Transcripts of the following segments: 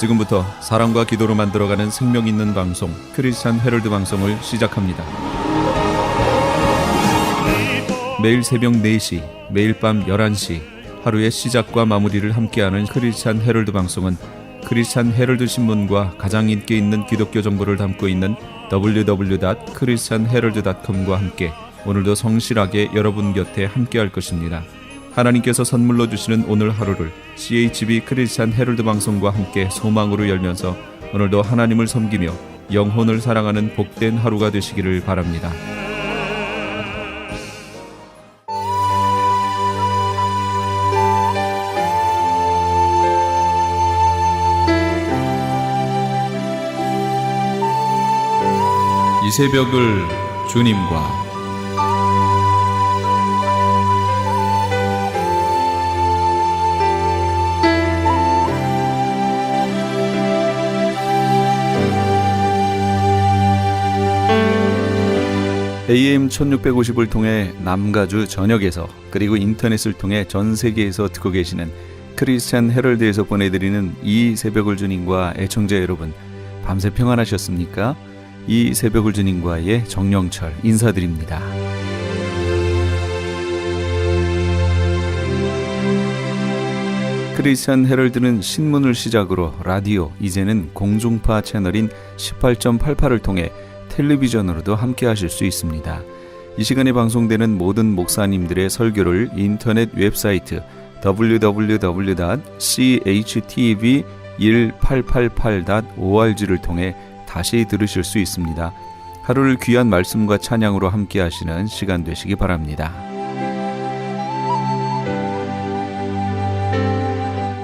지금부터 사랑과 기도로 만들어가는 생명 있는 방송 크리스찬 헤럴드 방송을 시작합니다. 매일 새벽 4시, 매일 밤 11시 하루의 시작과 마무리를 함께하는 크리스찬 헤럴드 방송은 크리스찬 헤럴드 신문과 가장 인기 있는 기독교 정보를 담고 있는 www.christianherald.com과 함께 오늘도 성실하게 여러분 곁에 함께할 것입니다. 하나님께서 선물로 주시는 오늘 하루를 CHB 크리스찬 헤럴드 방송과 함께 소망으로 열면서 오늘도 하나님을 섬기며 영혼을 사랑하는 복된 하루가 되시기를 바랍니다. 이 새벽을 주님과 AM 1650을 통해 남가주 전역에서 그리고 인터넷을 통해 전 세계에서 듣고 계시는 크리스찬 헤럴드에서 보내드리는 이 새벽을 주님과 애청자 여러분, 밤새 평안하셨습니까? 이 새벽을 주님과의 정영철 인사드립니다. 크리스찬 헤럴드는 신문을 시작으로 라디오, 이제는 공중파 채널인 18.88을 통해 텔레비전으로도 함께 하실 수 있습니다. 이 시간에 방송되는 모든 목사님들의 설교를 인터넷 웹사이트 www.chtv1888.org를 통해 다시 들으실 수 있습니다. 하루를 귀한 말씀과 찬양으로 함께 하시는 시간 되시기 바랍니다.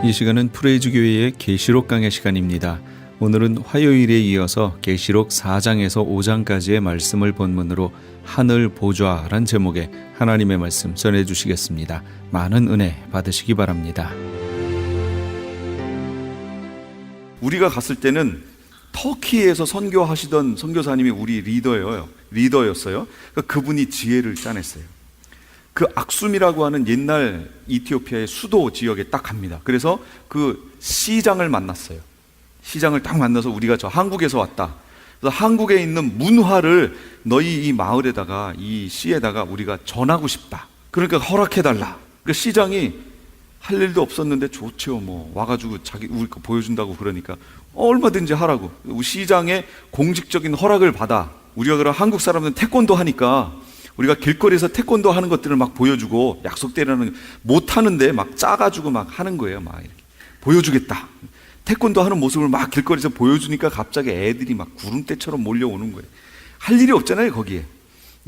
이 시간은 프레이즈 교회의 계시록 강의 시간입니다. 오늘은 화요일에 이어서 계시록 4장에서 5장까지의 말씀을 본문으로 하늘 보좌란 제목의 하나님의 말씀 전해주시겠습니다. 많은 은혜 받으시기 바랍니다. 우리가 갔을 때는 터키에서 선교하시던 선교사님이 우리 리더였어요. 그분이 지혜를 짜냈어요. 그 악숨이라고 하는 옛날 이티오피아의 수도 지역에 딱 갑니다. 그래서 그 시장을 만났어요. 시장을 딱 만나서 우리가 저 한국에서 왔다. 그래서 한국에 있는 문화를 너희 이 마을에다가 이 시에다가 우리가 전하고 싶다. 그러니까 허락해달라. 그 시장이 할 일도 없었는데 좋죠. 뭐 와가지고 자기 우리 거 보여준다고 그러니까 얼마든지 하라고. 시장의 공식적인 허락을 받아. 우리가 그럼 한국 사람들은 태권도 하니까 우리가 길거리에서 태권도 하는 것들을 막 보여주고 약속대로는 못 하는데 막 짜가지고 막 하는 거예요. 막 이렇게 보여주겠다. 태권도 하는 모습을 막 길거리에서 보여주니까 갑자기 애들이 막 구름대처럼 몰려오는 거예요. 할 일이 없잖아요, 거기에.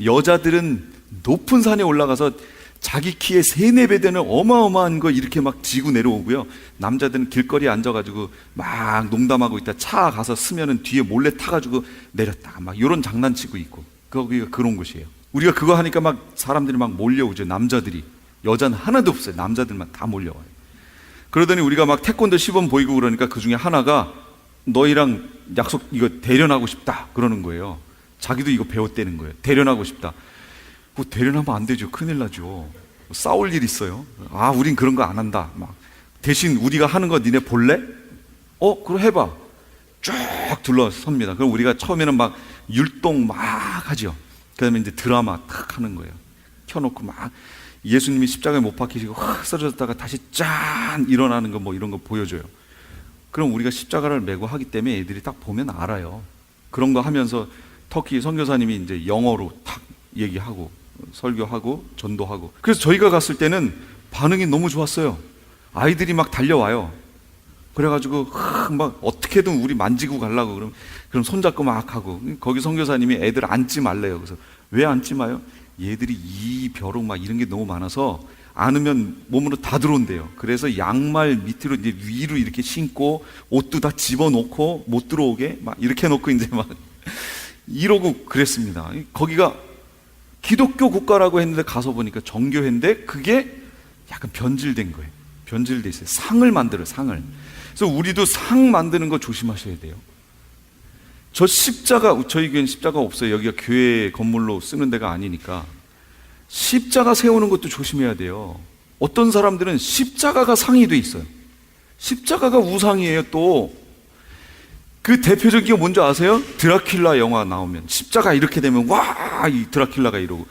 여자들은 높은 산에 올라가서 자기 키의 3-4배 되는 어마어마한 거 이렇게 막 지고 내려오고요. 남자들은 길거리에 앉아가지고 막 농담하고 있다 차 가서 쓰면은 뒤에 몰래 타가지고 내렸다. 막 이런 장난치고 있고. 거기가 그런 곳이에요. 우리가 그거 하니까 막 사람들이 막 몰려오죠. 남자들이. 여자는 하나도 없어요. 남자들만 다 몰려와요. 그러더니 우리가 막 태권도 시범 보이고 그러니까 그 중에 하나가 너희랑 약속 이거 대련하고 싶다 그러는 거예요. 자기도 이거 배웠다는 거예요. 대련하고 싶다. 뭐 대련하면 안 되죠. 큰일 나죠. 싸울 일 있어요. 아, 우린 그런 거 안 한다. 막 대신 우리가 하는 거 니네 볼래? 그럼 해봐. 쭉 둘러섭니다. 그럼 우리가 처음에는 막 율동 막 하죠. 그다음에 이제 드라마 탁 하는 거예요. 켜놓고 막 예수님이 십자가에 못 박히시고 확 쓰러졌다가 다시 짠 일어나는 거 뭐 이런 거 보여줘요. 그럼 우리가 십자가를 메고 하기 때문에 애들이 딱 보면 알아요. 그런 거 하면서 터키 선교사님이 이제 영어로 탁 얘기하고 설교하고 전도하고. 그래서 저희가 갔을 때는 반응이 너무 좋았어요. 아이들이 막 달려와요. 그래가지고 막 어떻게든 우리 만지고 가려고 그럼 손잡고 막 하고. 거기 선교사님이 애들 앉지 말래요. 그래서 왜 앉지 마요? 얘들이 이 벼룩 막 이런 게 너무 많아서 안으면 몸으로 다 들어온대요. 그래서 양말 밑으로 이제 위로 이렇게 신고 옷도 다 집어넣고 못 들어오게 막 이렇게 놓고 이제 막 이러고 그랬습니다. 거기가 기독교 국가라고 했는데 가서 보니까 정교회인데 그게 약간 변질된 거예요. 변질돼 있어요. 상을 만들어요. 상을. 그래서 우리도 상 만드는 거 조심하셔야 돼요. 저 십자가, 저희 교회는 십자가 없어요. 여기가 교회 건물로 쓰는 데가 아니니까. 십자가 세우는 것도 조심해야 돼요. 어떤 사람들은 십자가가 상이 돼 있어요. 십자가가 우상이에요. 또 그 대표적인 게 뭔지 아세요? 드라큘라 영화 나오면 십자가 이렇게 되면 와, 이 드라큘라가 이러고.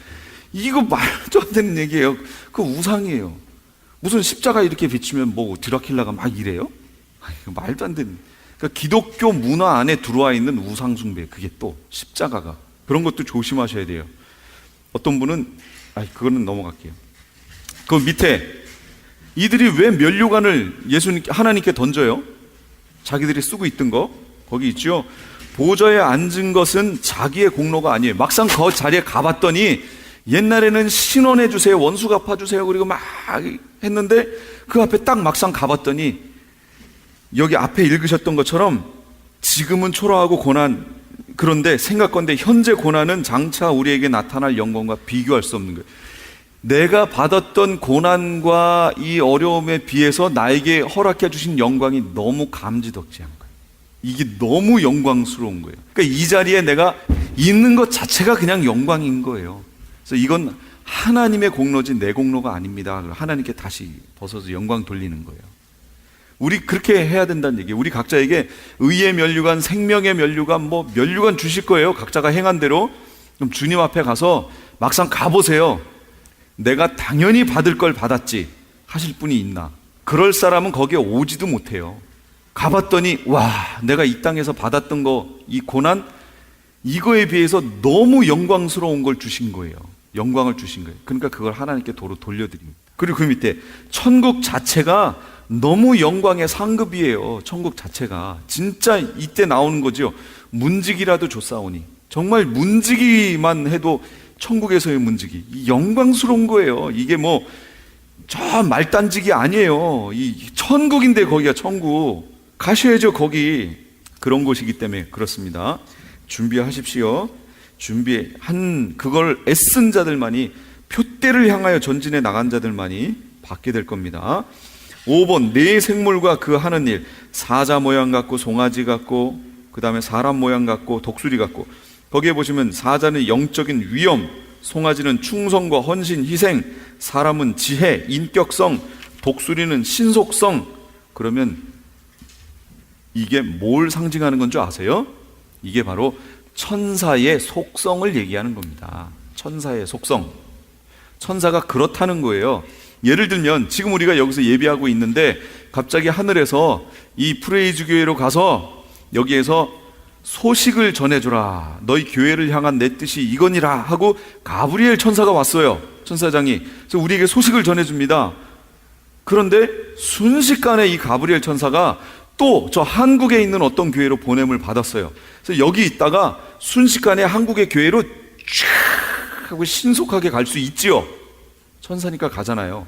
이거 말도 안 되는 얘기예요. 그거 우상이에요. 무슨 십자가 이렇게 비치면 뭐 드라큘라가 막 이래요? 이거 말도 안 되는. 그러니까 기독교 문화 안에 들어와 있는 우상 숭배, 그게 또 십자가가. 그런 것도 조심하셔야 돼요. 어떤 분은 그거는 넘어갈게요. 그 밑에 이들이 왜 면류관을 하나님께 던져요? 자기들이 쓰고 있던 거 거기 있죠. 보좌에 앉은 것은 자기의 공로가 아니에요. 막상 그 자리에 가봤더니 옛날에는 신원해 주세요, 원수 갚아 주세요, 그리고 막 했는데 그 앞에 딱 막상 가봤더니 여기 앞에 읽으셨던 것처럼 지금은 초라하고 고난, 그런데 생각건대 현재 고난은 장차 우리에게 나타날 영광과 비교할 수 없는 거예요. 내가 받았던 고난과 이 어려움에 비해서 나에게 허락해 주신 영광이 너무 감지덕지한 거예요. 이게 너무 영광스러운 거예요. 그러니까 이 자리에 내가 있는 것 자체가 그냥 영광인 거예요. 그래서 이건 하나님의 공로지 내 공로가 아닙니다. 하나님께 다시 벗어서 영광 돌리는 거예요. 우리 그렇게 해야 된다는 얘기예요. 우리 각자에게 의의 면류관, 생명의 면류관, 뭐 면류관 주실 거예요. 각자가 행한 대로. 그럼 주님 앞에 가서 막상 가보세요. 내가 당연히 받을 걸 받았지 하실 분이 있나? 그럴 사람은 거기에 오지도 못해요. 가봤더니 와, 내가 이 땅에서 받았던 거, 이 고난, 이거에 비해서 너무 영광스러운 걸 주신 거예요. 영광을 주신 거예요. 그러니까 그걸 하나님께 도로 돌려드립니다. 그리고 그 밑에 천국 자체가 너무 영광의 상급이에요. 천국 자체가 진짜 이때 나오는 거죠. 문지기라도 줬사오니. 정말 문지기만 해도 천국에서의 문지기, 이 영광스러운 거예요. 이게 뭐 저 말단지기 아니에요. 이 천국인데 거기가 천국. 가셔야죠. 거기 그런 곳이기 때문에 그렇습니다. 준비하십시오. 준비한 그걸 애쓴 자들만이, 표대를 향하여 전진해 나간 자들만이 받게 될 겁니다. 5번 네 생물과 그 하는 일, 사자 모양 같고 송아지 같고 그 다음에 사람 모양 같고 독수리 같고. 거기에 보시면 사자는 영적인 위엄, 송아지는 충성과 헌신, 희생, 사람은 지혜, 인격성, 독수리는 신속성. 그러면 이게 뭘 상징하는 건 줄 아세요? 이게 바로 천사의 속성을 얘기하는 겁니다. 천사의 속성. 천사가 그렇다는 거예요. 예를 들면 지금 우리가 여기서 예배하고 있는데 갑자기 하늘에서 이 프레이즈 교회로 가서 여기에서 소식을 전해주라, 너희 교회를 향한 내 뜻이 이거니라 하고 가브리엘 천사가 왔어요. 천사장이. 그래서 우리에게 소식을 전해줍니다. 그런데 순식간에 이 가브리엘 천사가 또 저 한국에 있는 어떤 교회로 보냄을 받았어요. 그래서 여기 있다가 순식간에 한국의 교회로 쫙 하고 신속하게 갈 수 있지요. 천사니까 가잖아요.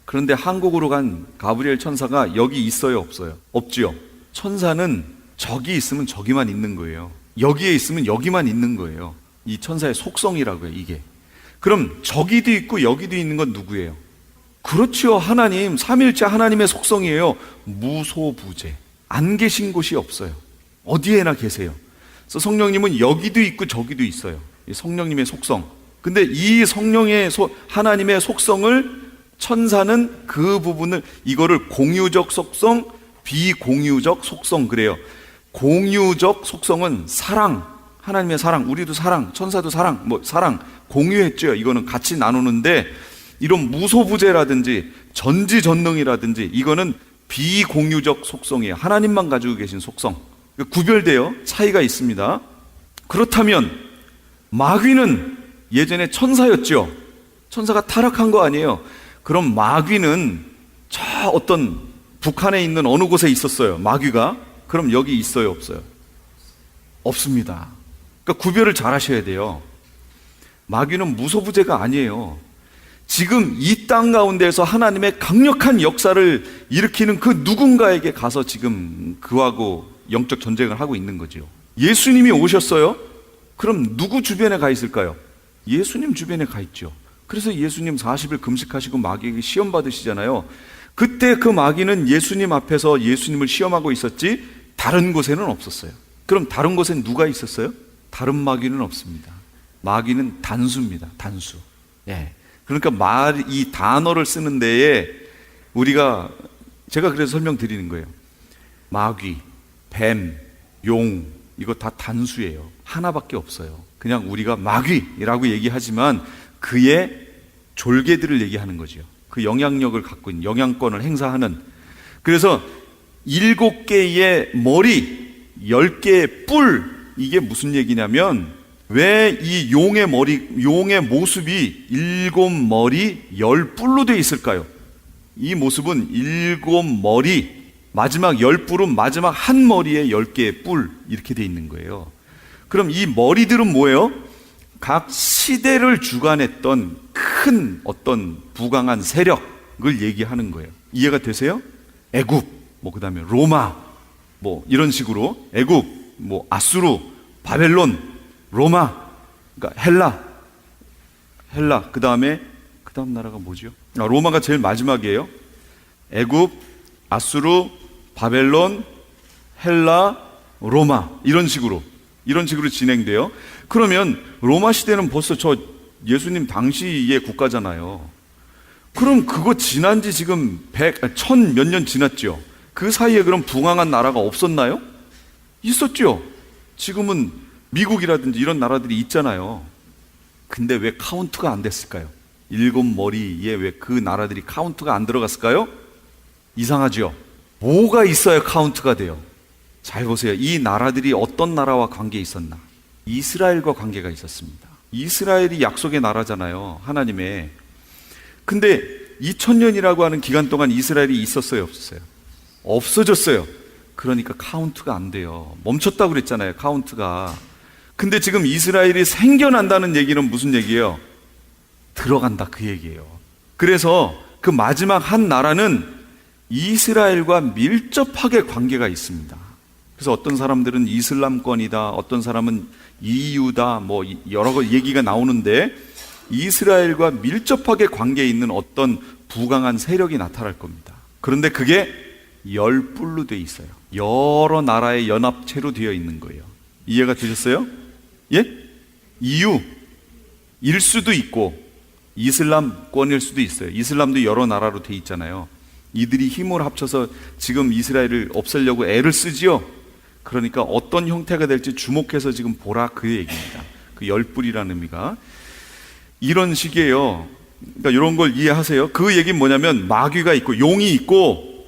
그런데 한국으로 간 가브리엘 천사가 여기 있어요, 없어요? 없지요. 천사는 저기 있으면 저기만 있는 거예요. 여기에 있으면 여기만 있는 거예요. 이 천사의 속성이라고요, 이게. 그럼 저기도 있고 여기도 있는 건 누구예요? 그렇죠, 하나님. 삼일째 하나님의 속성이에요. 무소부재. 안 계신 곳이 없어요. 어디에나 계세요. 그래서 성령님은 여기도 있고 저기도 있어요. 이 성령님의 속성. 근데 이 성령의 하나님의 속성을 천사는 그 부분을, 이거를 공유적 속성, 비공유적 속성 그래요. 공유적 속성은 사랑, 하나님의 사랑, 우리도 사랑, 천사도 사랑, 뭐 사랑 공유했죠. 이거는 같이 나누는데 이런 무소부재라든지 전지전능이라든지 이거는 비공유적 속성이에요. 하나님만 가지고 계신 속성. 구별돼요. 차이가 있습니다. 그렇다면 마귀는 예전에 천사였죠. 천사가 타락한 거 아니에요. 그럼 마귀는 저 어떤 북한에 있는 어느 곳에 있었어요. 마귀가. 그럼 여기 있어요, 없어요? 없습니다. 그러니까 구별을 잘 하셔야 돼요. 마귀는 무소부재가 아니에요. 지금 이 땅 가운데에서 하나님의 강력한 역사를 일으키는 그 누군가에게 가서 지금 그하고 영적 전쟁을 하고 있는 거죠. 예수님이 오셨어요? 그럼 누구 주변에 가 있을까요? 예수님 주변에 가 있죠. 그래서 예수님 40일 금식하시고 마귀에게 시험 받으시잖아요. 그때 그 마귀는 예수님 앞에서 예수님을 시험하고 있었지 다른 곳에는 없었어요. 그럼 다른 곳엔 누가 있었어요? 다른 마귀는 없습니다. 마귀는 단수입니다. 단수. 예. 그러니까 이 단어를 쓰는 데에 제가 그래서 설명드리는 거예요. 마귀, 뱀, 용, 이거 다 단수예요. 하나밖에 없어요. 그냥 우리가 마귀라고 얘기하지만 그의 졸개들을 얘기하는 거죠. 그 영향력을 갖고 있는, 영향권을 행사하는. 그래서 7개의 머리, 10개의 뿔, 이게 무슨 얘기냐면 왜 이 용의 모습이 7머리 10뿔로 되어 있을까요? 이 모습은 7머리, 마지막 10뿔은 마지막 한 머리에 10개의 뿔, 이렇게 되어 있는 거예요. 그럼 이 머리들은 뭐예요? 각 시대를 주관했던 큰 어떤 부강한 세력을 얘기하는 거예요. 이해가 되세요? 애굽, 그 다음에 로마, 이런 식으로 애굽, 아수르, 바벨론, 로마, 그러니까 헬라, 그 다음 나라가 뭐죠? 로마가 제일 마지막이에요. 애굽, 아수르, 바벨론, 헬라, 로마, 이런 식으로 진행돼요. 그러면 로마 시대는 벌써 저 예수님 당시의 국가잖아요. 그럼 그거 지난 지 지금 1000 몇 년 지났죠. 그 사이에 그럼 붕황한 나라가 없었나요? 있었죠. 지금은 미국이라든지 이런 나라들이 있잖아요. 근데 왜 카운트가 안 됐을까요? 7머리에 왜 그 나라들이 카운트가 안 들어갔을까요? 이상하죠. 뭐가 있어야 카운트가 돼요? 잘 보세요. 이 나라들이 어떤 나라와 관계에 있었나? 이스라엘과 관계가 있었습니다. 이스라엘이 약속의 나라잖아요, 하나님의. 근데 2000년이라고 하는 기간 동안 이스라엘이 있었어요, 없었어요? 없어졌어요. 그러니까 카운트가 안 돼요. 멈췄다고 그랬잖아요, 카운트가. 근데 지금 이스라엘이 생겨난다는 얘기는 무슨 얘기예요? 들어간다, 그 얘기예요. 그래서 그 마지막 한 나라는 이스라엘과 밀접하게 관계가 있습니다. 그래서 어떤 사람들은 이슬람권이다, 어떤 사람은 EU다, 여러 얘기가 나오는데 이스라엘과 밀접하게 관계에 있는 어떤 부강한 세력이 나타날 겁니다. 그런데 그게 10뿔로 되어 있어요. 여러 나라의 연합체로 되어 있는 거예요. 이해가 되셨어요? 예? EU일 수도 있고 이슬람권일 수도 있어요. 이슬람도 여러 나라로 되어 있잖아요. 이들이 힘을 합쳐서 지금 이스라엘을 없애려고 애를 쓰지요. 그러니까 어떤 형태가 될지 주목해서 지금 보라, 그 얘기입니다. 그 10뿔이라는 의미가 이런 식이에요. 그러니까 이런 걸 이해하세요. 그 얘기는 뭐냐면 마귀가 있고 용이 있고,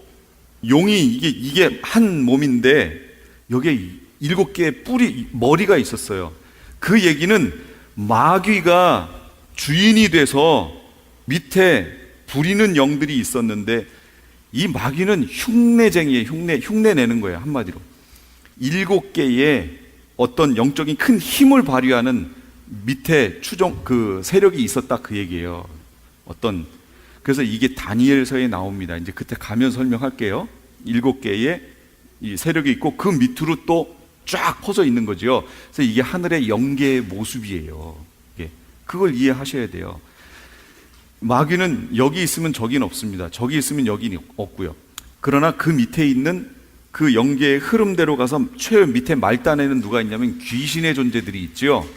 용이 이게 한 몸인데 여기에 7개의 뿔이, 머리가 있었어요. 그 얘기는 마귀가 주인이 돼서 밑에 부리는 영들이 있었는데 이 마귀는 흉내쟁이에요. 흉내 내는 거예요, 한마디로. 7개의 어떤 영적인 큰 힘을 발휘하는 밑에 그 세력이 있었다, 그 얘기예요. 그래서 이게 다니엘서에 나옵니다. 이제 그때 가면 설명할게요. 7개의 이 세력이 있고 그 밑으로 또 쫙 퍼져 있는 거죠. 그래서 이게 하늘의 영계의 모습이에요. 그걸 이해하셔야 돼요. 마귀는 여기 있으면 저기는 없습니다. 저기 있으면 여기는 없고요. 그러나 그 밑에 있는 그 영계의 흐름대로 가서 최 밑에 말단에는 누가 있냐면 귀신의 존재들이 있죠.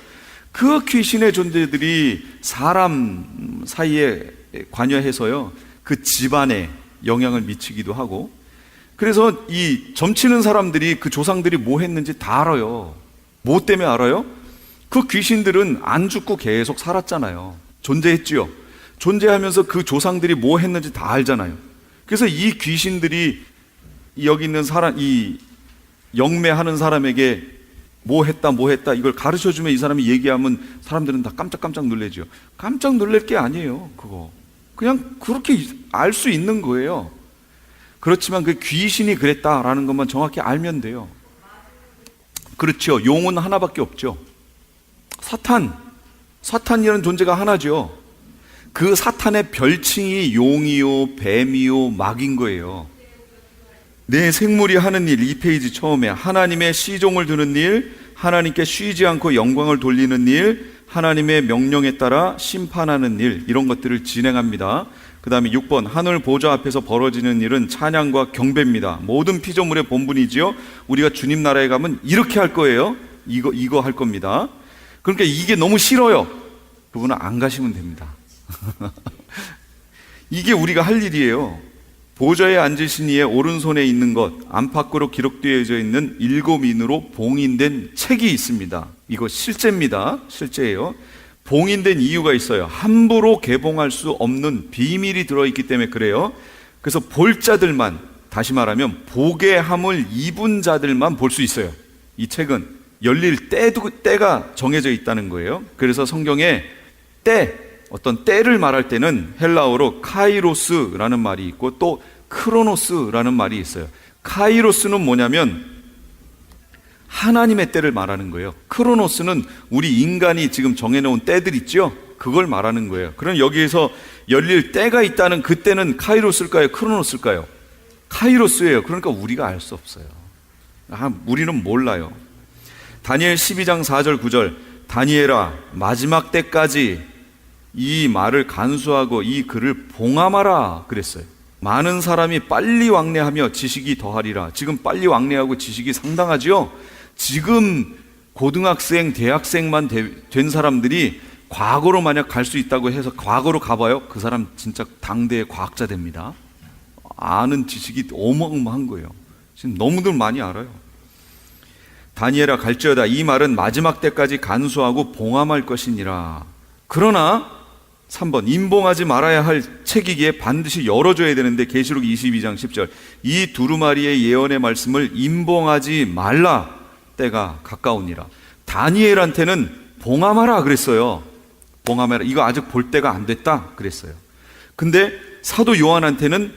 그 귀신의 존재들이 사람 사이에 관여해서요, 그 집안에 영향을 미치기도 하고. 그래서 이 점치는 사람들이 그 조상들이 뭐 했는지 다 알아요. 뭐 때문에 알아요? 그 귀신들은 안 죽고 계속 살았잖아요. 존재했지요. 존재하면서 그 조상들이 뭐 했는지 다 알잖아요. 그래서 이 귀신들이 여기 있는 사람, 이 영매하는 사람에게 뭐 했다 이걸 가르쳐주면 이 사람이 얘기하면 사람들은 다 깜짝 놀래죠. 깜짝 놀랄 게 아니에요, 그거. 그냥 그렇게 알 수 있는 거예요. 그렇지만 그 귀신이 그랬다라는 것만 정확히 알면 돼요. 그렇죠. 용은 하나밖에 없죠. 사탄이라는 존재가 하나죠. 그 사탄의 별칭이 용이요, 뱀이요, 마귀인 거예요. 내 생물이 하는 일, 2페이지 처음에 하나님의 시종을 두는 일, 하나님께 쉬지 않고 영광을 돌리는 일, 하나님의 명령에 따라 심판하는 일, 이런 것들을 진행합니다. 그 다음에 6번, 하늘 보좌 앞에서 벌어지는 일은 찬양과 경배입니다. 모든 피조물의 본분이지요. 우리가 주님 나라에 가면 이렇게 할 거예요. 이거 할 겁니다. 그러니까 이게 너무 싫어요. 그분은 안 가시면 됩니다. 이게 우리가 할 일이에요. 보좌에 앉으신 이의 오른손에 있는 것 안팎으로 기록되어져 있는 7인으로 봉인된 책이 있습니다. 이거 실제입니다. 실제예요. 봉인된 이유가 있어요. 함부로 개봉할 수 없는 비밀이 들어있기 때문에 그래요. 그래서 볼 자들만, 다시 말하면 복의 함을 입은 자들만 볼 수 있어요. 이 책은 열릴 때가 정해져 있다는 거예요. 그래서 성경에 어떤 때를 말할 때는 헬라어로 카이로스라는 말이 있고 또 크로노스라는 말이 있어요. 카이로스는 뭐냐면 하나님의 때를 말하는 거예요. 크로노스는 우리 인간이 지금 정해놓은 때들 있죠? 그걸 말하는 거예요. 그럼 여기에서 열릴 때가 있다는 그 때는 카이로스일까요? 크로노스일까요? 카이로스예요. 그러니까 우리가 알 수 없어요. 우리는 몰라요. 다니엘 12장 4절 9절 다니엘아 마지막 때까지 이 말을 간수하고 이 글을 봉함하라 그랬어요. 많은 사람이 빨리 왕래하며 지식이 더하리라. 지금 빨리 왕래하고 지식이 상당하지요. 지금 고등학생, 대학생만 된 사람들이 과거로 만약 갈 수 있다고 해서 과거로 가봐요. 그 사람 진짜 당대의 과학자 됩니다. 아는 지식이 어마어마한 거예요. 지금 너무들 많이 알아요. 다니엘아 갈지어다 이 말은 마지막 때까지 간수하고 봉함할 것이니라. 그러나 3번 임봉하지 말아야 할 책이기에 반드시 열어줘야 되는데 계시록 22장 10절 이 두루마리의 예언의 말씀을 임봉하지 말라 때가 가까우니라. 다니엘한테는 봉함하라 그랬어요. 봉함하라. 이거 아직 볼 때가 안 됐다 그랬어요. 근데 사도 요한한테는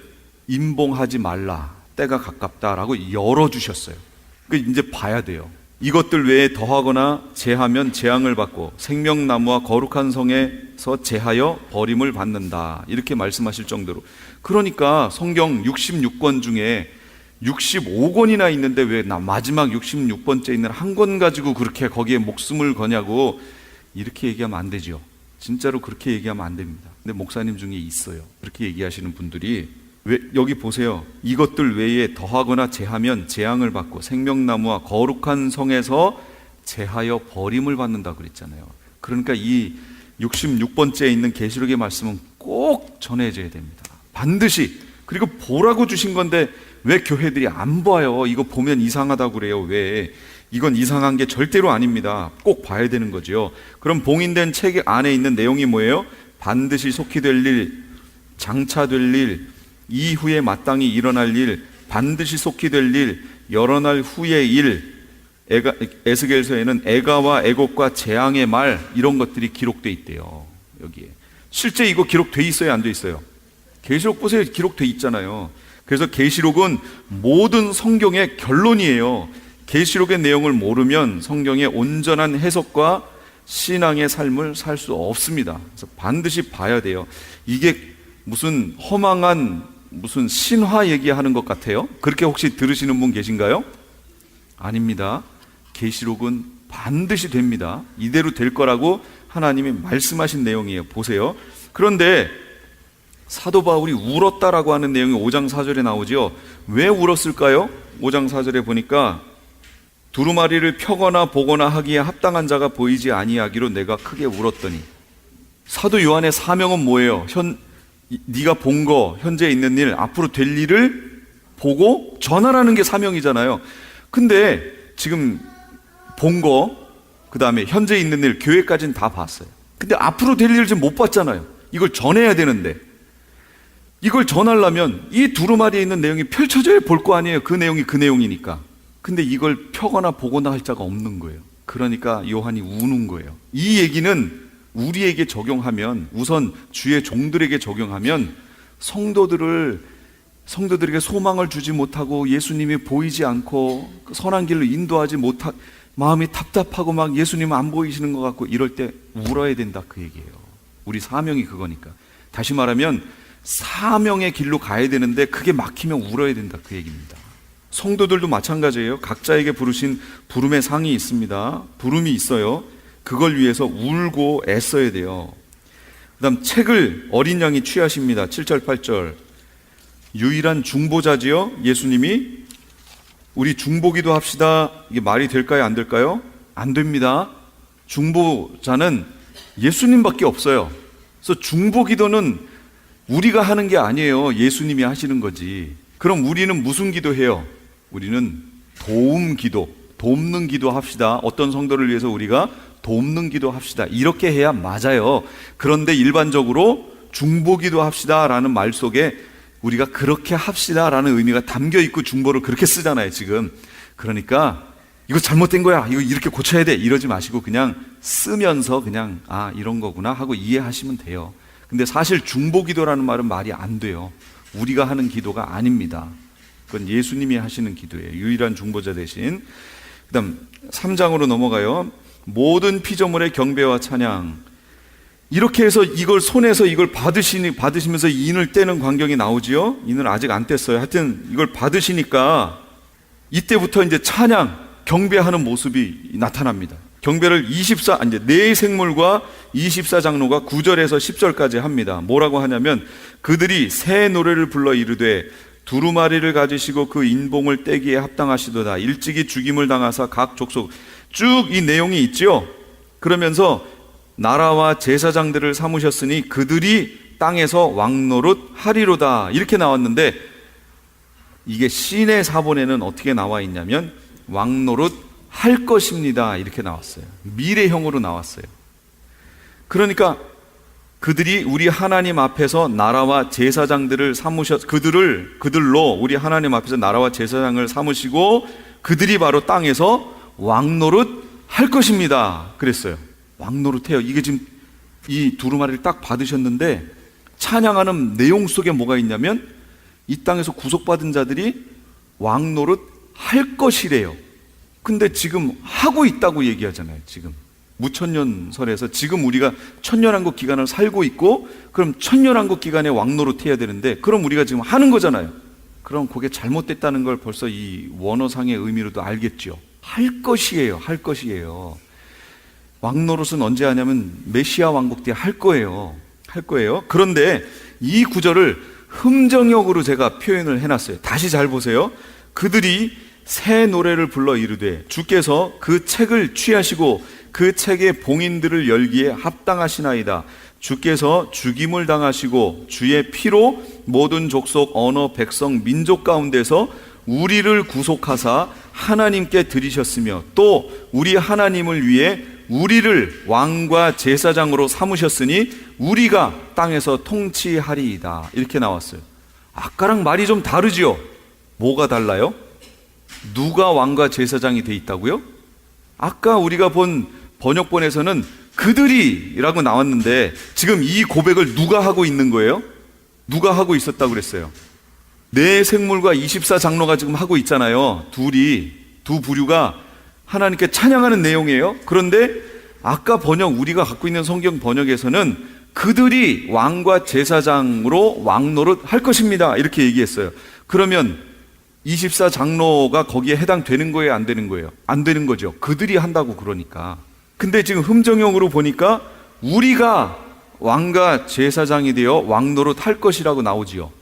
임봉하지 말라 때가 가깝다라고 열어주셨어요. 그러니까 이제 봐야 돼요. 이것들 외에 더하거나 제하면 재앙을 받고 생명나무와 거룩한 성에서 제하여 버림을 받는다 이렇게 말씀하실 정도로. 그러니까 성경 66권 중에 65권이나 있는데 왜 마지막 66번째 있는 한 권 가지고 그렇게 거기에 목숨을 거냐고 이렇게 얘기하면 안 되죠. 진짜로 그렇게 얘기하면 안 됩니다. 근데 목사님 중에 있어요. 그렇게 얘기하시는 분들이. 왜, 여기 보세요. 이것들 외에 더하거나 제하면 재앙을 받고 생명나무와 거룩한 성에서 제하여 버림을 받는다 그랬잖아요. 그러니까 이 66번째에 있는 계시록의 말씀은 꼭 전해져야 됩니다. 반드시. 그리고 보라고 주신 건데 왜 교회들이 안 봐요? 이거 보면 이상하다고 그래요. 왜? 이건 이상한 게 절대로 아닙니다. 꼭 봐야 되는 거죠. 그럼 봉인된 책 안에 있는 내용이 뭐예요? 반드시 속히 될 일, 장차 될 일, 이후에 마땅히 일어날 일, 반드시 속히 될 일, 여러 날 후의 일, 에스겔서에는 애가와 애곡과 재앙의 말 이런 것들이 기록돼 있대요. 여기에 실제 이거 기록돼 있어요? 안 돼 있어요? 계시록 보세요. 기록돼 있잖아요. 그래서 계시록은 모든 성경의 결론이에요. 계시록의 내용을 모르면 성경의 온전한 해석과 신앙의 삶을 살 수 없습니다. 그래서 반드시 봐야 돼요. 이게 무슨 허망한 무슨 신화 얘기하는 것 같아요? 그렇게 혹시 들으시는 분 계신가요? 아닙니다. 계시록은 반드시 됩니다. 이대로 될 거라고 하나님이 말씀하신 내용이에요. 보세요. 그런데 사도 바울이 울었다라고 하는 내용이 5장 4절에 나오죠. 왜 울었을까요? 5장 4절에 보니까 두루마리를 펴거나 보거나 하기에 합당한 자가 보이지 아니하기로 내가 크게 울었더니. 사도 요한의 사명은 뭐예요? 네가 본 거, 현재 있는 일, 앞으로 될 일을 보고 전하라는 게 사명이잖아요. 근데 지금 본 거, 그 다음에 현재 있는 일, 교회까지는 다 봤어요. 근데 앞으로 될 일을 지금 못 봤잖아요. 이걸 전해야 되는데 이걸 전하려면 이 두루마리에 있는 내용이 펼쳐져야 볼 거 아니에요. 그 내용이 그 내용이니까. 근데 이걸 펴거나 보거나 할 자가 없는 거예요. 그러니까 요한이 우는 거예요. 이 얘기는 우리에게 적용하면, 우선 주의 종들에게 적용하면 성도들에게 소망을 주지 못하고 예수님이 보이지 않고 선한 길로 인도하지 못하, 마음이 답답하고 막 예수님 안 보이시는 것 같고 이럴 때 울어야 된다 그 얘기예요. 우리 사명이 그거니까. 다시 말하면 사명의 길로 가야 되는데 그게 막히면 울어야 된다 그 얘기입니다. 성도들도 마찬가지예요. 각자에게 부르신 부름의 상이 있습니다. 부름이 있어요. 그걸 위해서 울고 애써야 돼요. 그 다음 책을 어린 양이 취하십니다. 7절 8절 유일한 중보자지요. 예수님이. 우리 중보기도 합시다. 이게 말이 될까요? 안 될까요? 안 됩니다. 중보자는 예수님밖에 없어요. 그래서 중보기도는 우리가 하는 게 아니에요. 예수님이 하시는 거지. 그럼 우리는 무슨 기도해요? 우리는 도움 기도, 돕는 기도 합시다. 어떤 성도를 위해서 우리가 돕는 기도 합시다. 이렇게 해야 맞아요. 그런데 일반적으로 중보 기도 합시다 라는 말 속에 우리가 그렇게 합시다 라는 의미가 담겨 있고 중보를 그렇게 쓰잖아요, 지금. 그러니까 이거 잘못된 거야, 이거 이렇게 고쳐야 돼, 이러지 마시고 그냥 쓰면서 그냥 아, 이런 거구나 하고 이해하시면 돼요. 근데 사실 중보 기도라는 말은 말이 안 돼요. 우리가 하는 기도가 아닙니다. 그건 예수님이 하시는 기도예요. 유일한 중보자 대신. 그 다음 3장으로 넘어가요. 모든 피조물의 경배와 찬양. 이렇게 해서 이걸 손에서 이걸 받으시면서 인을 떼는 광경이 나오지요. 인을 아직 안 뗐어요. 하여튼 이걸 받으시니까 이때부터 이제 찬양, 경배하는 모습이 나타납니다. 경배를 이제 네 생물과 24장로가 9절에서 10절까지 합니다. 뭐라고 하냐면 그들이 새 노래를 불러 이르되 두루마리를 가지시고 그 인봉을 떼기에 합당하시도다. 일찍이 죽임을 당하사 각 족속, 쭉 이 내용이 있죠. 그러면서 나라와 제사장들을 삼으셨으니 그들이 땅에서 왕노릇 하리로다. 이렇게 나왔는데 이게 신의 사본에는 어떻게 나와 있냐면 왕노릇 할 것입니다. 이렇게 나왔어요. 미래형으로 나왔어요. 그러니까 그들이 우리 하나님 앞에서 나라와 제사장들을 그들로 우리 하나님 앞에서 나라와 제사장을 삼으시고 그들이 바로 땅에서 왕노릇 할 것입니다. 그랬어요. 왕노릇해요. 이게 지금 이 두루마리를 딱 받으셨는데 찬양하는 내용 속에 뭐가 있냐면 이 땅에서 구속받은 자들이 왕노릇 할 것이래요. 근데 지금 하고 있다고 얘기하잖아요. 지금 무천년설에서 지금 우리가 천년왕국 기간을 살고 있고 그럼 천년왕국 기간에 왕노릇 해야 되는데 그럼 우리가 지금 하는 거잖아요. 그럼 그게 잘못됐다는 걸 벌써 이 원어상의 의미로도 알겠죠. 할 것이에요. 할 것이에요. 왕노릇은 언제 하냐면 메시아 왕국 때 할 거예요. 할 거예요. 그런데 이 구절을 흠정역으로 제가 표현을 해놨어요. 다시 잘 보세요. 그들이 새 노래를 불러 이르되 주께서 그 책을 취하시고 그 책의 봉인들을 열기에 합당하시나이다. 주께서 죽임을 당하시고 주의 피로 모든 족속, 언어, 백성, 민족 가운데서 우리를 구속하사 하나님께 드리셨으며 또 우리 하나님을 위해 우리를 왕과 제사장으로 삼으셨으니 우리가 땅에서 통치하리이다. 이렇게 나왔어요. 아까랑 말이 좀 다르지요? 뭐가 달라요? 누가 왕과 제사장이 돼 있다고요? 아까 우리가 본 번역본에서는 그들이라고 나왔는데 지금 이 고백을 누가 하고 있는 거예요? 누가 하고 있었다고 그랬어요? 네 생물과 24장로가 지금 하고 있잖아요. 두 부류가 하나님께 찬양하는 내용이에요. 그런데 아까 우리가 갖고 있는 성경 번역에서는 그들이 왕과 제사장으로 왕노릇 할 것입니다. 이렇게 얘기했어요. 그러면 24장로가 거기에 해당되는 거예요? 안 되는 거예요? 안 되는 거죠. 그들이 한다고 그러니까. 근데 지금 흠정형으로 보니까 우리가 왕과 제사장이 되어 왕노릇 할 것이라고 나오지요.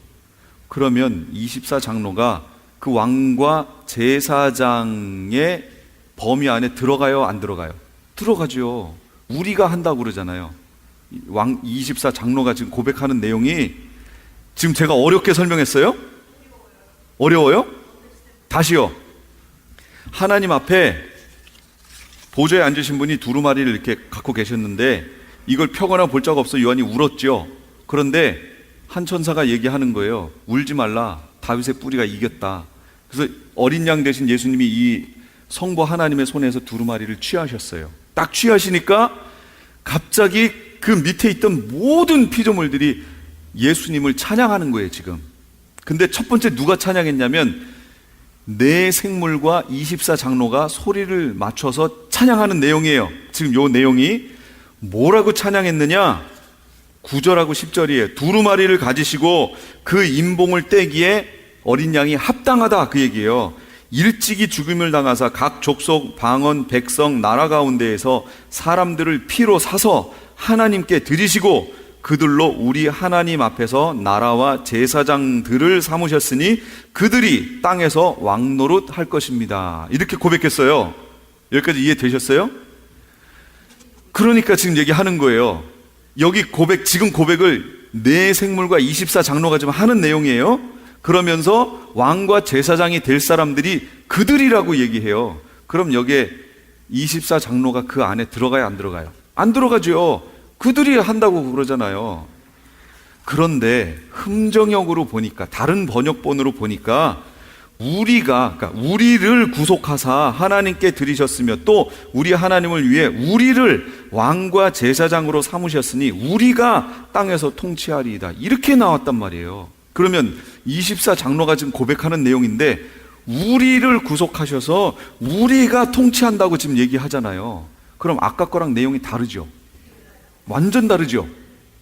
그러면 24장로가 그 왕과 제사장의 범위 안에 들어가요? 안 들어가요? 들어가죠. 우리가 한다고 그러잖아요. 24장로가 지금 고백하는 내용이 지금 제가 어렵게 설명했어요? 어려워요? 다시요. 하나님 앞에 보좌에 앉으신 분이 두루마리를 이렇게 갖고 계셨는데 이걸 펴거나 볼 적 없어 요한이 울었죠. 그런데 한 천사가 얘기하는 거예요. 울지 말라. 다윗의 뿌리가 이겼다. 그래서 어린 양 대신 예수님이 이 성부 하나님의 손에서 두루마리를 취하셨어요. 딱 취하시니까 갑자기 그 밑에 있던 모든 피조물들이 예수님을 찬양하는 거예요, 지금. 근데 첫 번째 누가 찬양했냐면 네 생물과 24장로가 소리를 맞춰서 찬양하는 내용이에요. 지금 요 내용이 뭐라고 찬양했느냐? 9절하고 10절이에요. 두루마리를 가지시고 그 인봉을 떼기에 어린 양이 합당하다, 그 얘기예요. 일찍이 죽임을 당하사 각 족속, 방언, 백성, 나라 가운데에서 사람들을 피로 사서 하나님께 드리시고 그들로 우리 하나님 앞에서 나라와 제사장들을 삼으셨으니 그들이 땅에서 왕노릇 할 것입니다. 이렇게 고백했어요. 여기까지 이해되셨어요? 그러니까 지금 얘기하는 거예요. 지금 고백을 네 생물과 24장로가 지금 하는 내용이에요. 그러면서 왕과 제사장이 될 사람들이 그들이라고 얘기해요. 그럼 여기에 24장로가 그 안에 들어가요, 안 들어가요? 안 들어가죠. 그들이 한다고 그러잖아요. 그런데 흠정역으로 보니까, 다른 번역본으로 보니까 그러니까 우리를 구속하사 하나님께 드리셨으며 또 우리 하나님을 위해 우리를 왕과 제사장으로 삼으셨으니 우리가 땅에서 통치하리이다, 이렇게 나왔단 말이에요. 그러면 24장로가 지금 고백하는 내용인데 우리를 구속하셔서 우리가 통치한다고 지금 얘기하잖아요. 그럼 아까 거랑 내용이 다르죠? 완전 다르죠?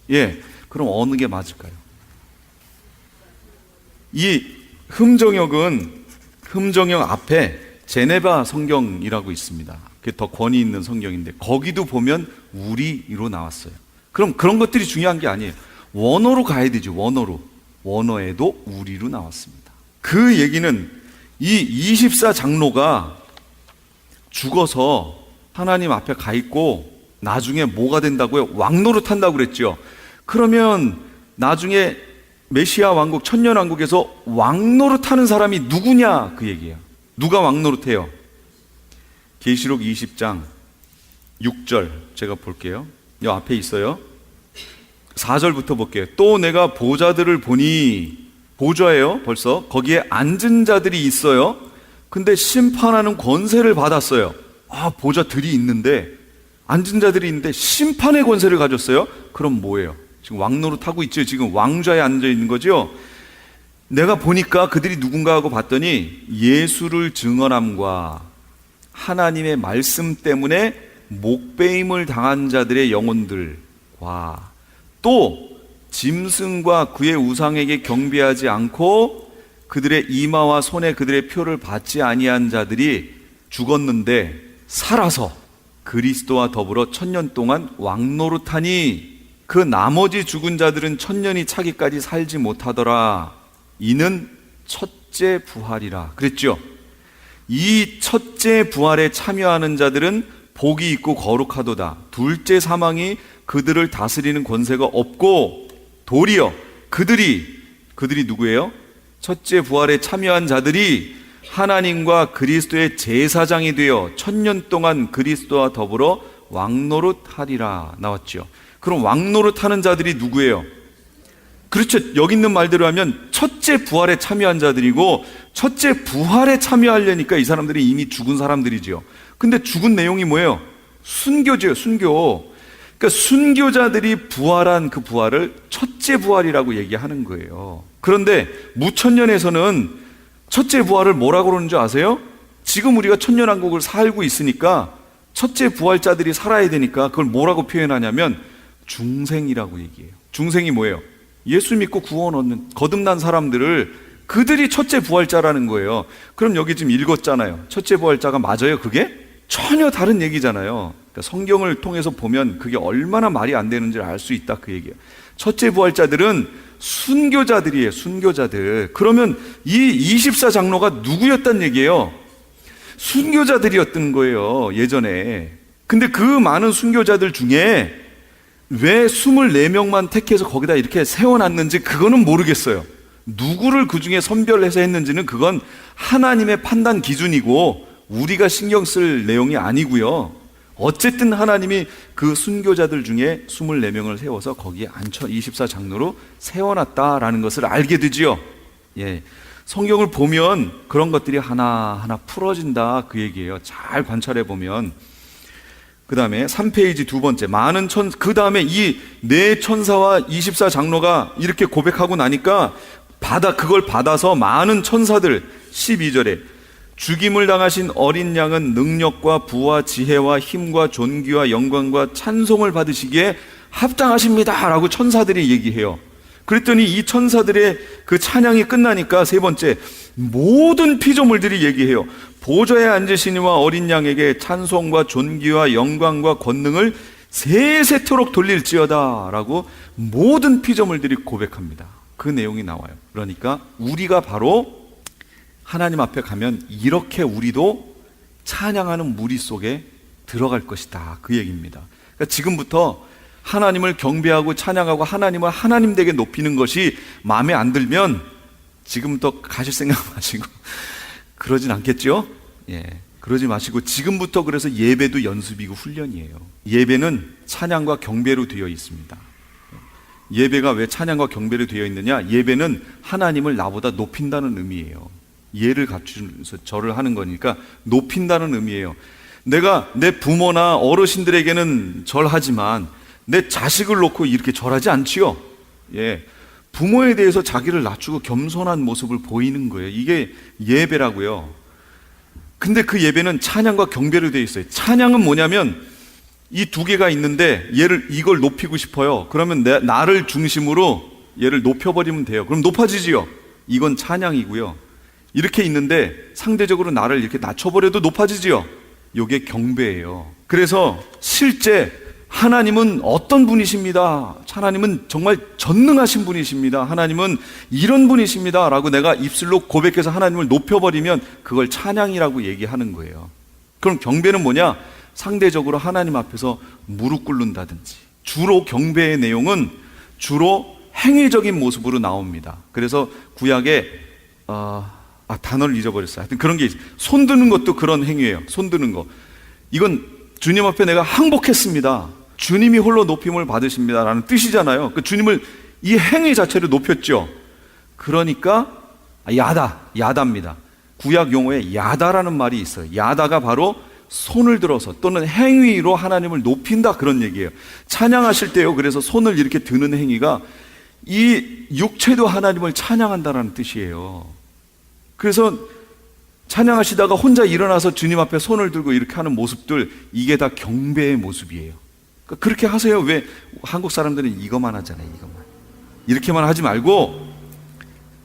예. 그럼 어느 게 맞을까요? 이 흠정역 앞에 제네바 성경이라고 있습니다. 그게 더 권위 있는 성경인데 거기도 보면 우리로 나왔어요. 그럼 그런 것들이 중요한 게 아니에요. 원어로 가야 되죠. 원어에도 우리로 나왔습니다. 그 얘기는 이 24장로가 죽어서 하나님 앞에 가 있고 나중에 뭐가 된다고요? 왕노릇 한다고 그랬죠. 그러면 나중에 메시아 왕국, 천년왕국에서 왕노릇 하는 사람이 누구냐, 그 얘기예요. 누가 왕노릇해요? 계시록 20장 6절 제가 볼게요. 이 앞에 있어요. 4절부터 볼게요. 또 내가 보좌들을 보니, 보좌예요 벌써. 거기에 앉은 자들이 있어요. 근데 심판하는 권세를 받았어요. 보좌들이 있는데, 앉은 자들이 있는데 심판의 권세를 가졌어요. 그럼 뭐예요? 지금 왕노릇 하고 있죠. 지금 왕좌에 앉아 있는 거죠. 내가 보니까 그들이 누군가 하고 봤더니 예수를 증언함과 하나님의 말씀 때문에 목배임을 당한 자들의 영혼들과 또 짐승과 그의 우상에게 경배하지 않고 그들의 이마와 손에 그들의 표를 받지 아니한 자들이 죽었는데 살아서 그리스도와 더불어 1000년 동안 왕노릇하니 그 나머지 죽은 자들은 1000년이 차기까지 살지 못하더라. 이는 첫째 부활이라 그랬죠. 이 첫째 부활에 참여하는 자들은 복이 있고 거룩하도다. 둘째 사망이 그들을 다스리는 권세가 없고 도리어 그들이 누구예요? 첫째 부활에 참여한 자들이 하나님과 그리스도의 제사장이 되어 1000년 동안 그리스도와 더불어 왕노릇하리라 나왔죠. 그럼 왕노릇하는 자들이 누구예요? 그렇죠. 여기 있는 말대로 하면 첫째 부활에 참여한 자들이고, 첫째 부활에 참여하려니까 이 사람들이 이미 죽은 사람들이죠. 근데 죽은 내용이 뭐예요? 순교죠. 순교. 그러니까 순교자들이 부활한 그 부활을 첫째 부활이라고 얘기하는 거예요. 그런데 무천년에서는 첫째 부활을 뭐라고 그러는 줄 아세요? 지금 우리가 천년왕국을 살고 있으니까 첫째 부활자들이 살아야 되니까 그걸 뭐라고 표현하냐면 중생이라고 얘기해요. 중생이 뭐예요? 예수 믿고 구원 얻는 거듭난 사람들을, 그들이 첫째 부활자라는 거예요. 그럼 여기 지금 읽었잖아요. 첫째 부활자가 맞아요? 그게? 전혀 다른 얘기잖아요. 그러니까 성경을 통해서 보면 그게 얼마나 말이 안 되는지를 알 수 있다, 그 얘기예요. 첫째 부활자들은 순교자들이에요. 순교자들. 그러면 이 24장로가 누구였단 얘기예요? 순교자들이었던 거예요, 예전에. 근데 그 많은 순교자들 중에 왜 24명만 택해서 거기다 이렇게 세워놨는지 그거는 모르겠어요. 누구를 그 중에 선별해서 했는지는 그건 하나님의 판단 기준이고 우리가 신경 쓸 내용이 아니고요. 어쨌든 하나님이 그 순교자들 중에 24명을 세워서 거기에 앉혀 24장로로 세워놨다라는 것을 알게 되지요. 예, 성경을 보면 그런 것들이 하나하나 풀어진다, 그 얘기예요. 잘 관찰해 보면. 그 다음에 3페이지 두 번째, 그 다음에 이 네 천사와 24장로가 이렇게 고백하고 나니까 그걸 받아서 많은 천사들, 12절에 죽임을 당하신 어린 양은 능력과 부와 지혜와 힘과 존귀와 영광과 찬송을 받으시기에 합당하십니다 라고 천사들이 얘기해요. 그랬더니 이 천사들의 그 찬양이 끝나니까 세 번째, 모든 피조물들이 얘기해요. 보좌에 앉으시니와 어린 양에게 찬송과 존귀와 영광과 권능을 세세토록 돌릴지어다 라고 모든 피조물들이 고백합니다. 그 내용이 나와요. 그러니까 우리가 바로 하나님 앞에 가면 이렇게 우리도 찬양하는 무리 속에 들어갈 것이다, 그 얘기입니다. 그러니까 지금부터 하나님을 경배하고 찬양하고 하나님을 하나님 되게 높이는 것이 마음에 안 들면 지금부터 가실 생각 마시고 그러진 않겠죠? 예, 그러지 마시고 지금부터 그래서 예배도 연습이고 훈련이에요. 예배는 찬양과 경배로 되어 있습니다. 예배가 왜 찬양과 경배로 되어 있느냐? 예배는 하나님을 나보다 높인다는 의미예요. 예를 갖추면서 절을 하는 거니까 높인다는 의미예요. 내가 내 부모나 어르신들에게는 절하지만 내 자식을 놓고 이렇게 절하지 않지요. 예, 부모에 대해서 자기를 낮추고 겸손한 모습을 보이는 거예요. 이게 예배라고요. 근데 그 예배는 찬양과 경배로 되어 있어요. 찬양은 뭐냐면 이 두 개가 있는데 이걸 높이고 싶어요. 그러면 나를 중심으로 얘를 높여버리면 돼요. 그럼 높아지지요. 이건 찬양이고요. 이렇게 있는데 상대적으로 나를 이렇게 낮춰버려도 높아지지요. 이게 경배예요. 그래서 실제 하나님은 어떤 분이십니다. 하나님은 정말 전능하신 분이십니다. 하나님은 이런 분이십니다 라고 내가 입술로 고백해서 하나님을 높여버리면 그걸 찬양이라고 얘기하는 거예요. 그럼 경배는 뭐냐? 상대적으로 하나님 앞에서 무릎 꿇는다든지. 주로 경배의 내용은 주로 행위적인 모습으로 나옵니다. 그래서 구약에 단어를 잊어버렸어요. 하여튼 그런 게 있어요. 손 드는 것도 그런 행위예요. 손 드는 거. 이건 주님 앞에 내가 항복했습니다. 주님이 홀로 높임을 받으십니다 라는 뜻이잖아요. 그 주님을 이 행위 자체를 높였죠. 그러니까 야다입니다. 구약 용어에 야다라는 말이 있어요. 야다가 바로 손을 들어서 또는 행위로 하나님을 높인다 그런 얘기예요. 찬양하실 때요. 그래서 손을 이렇게 드는 행위가 이 육체도 하나님을 찬양한다라는 뜻이에요. 그래서 찬양하시다가 혼자 일어나서 주님 앞에 손을 들고 이렇게 하는 모습들, 이게 다 경배의 모습이에요. 그러니까 그렇게 하세요. 왜 한국 사람들은 이것만 하잖아요. 이것만. 이렇게만 하지 말고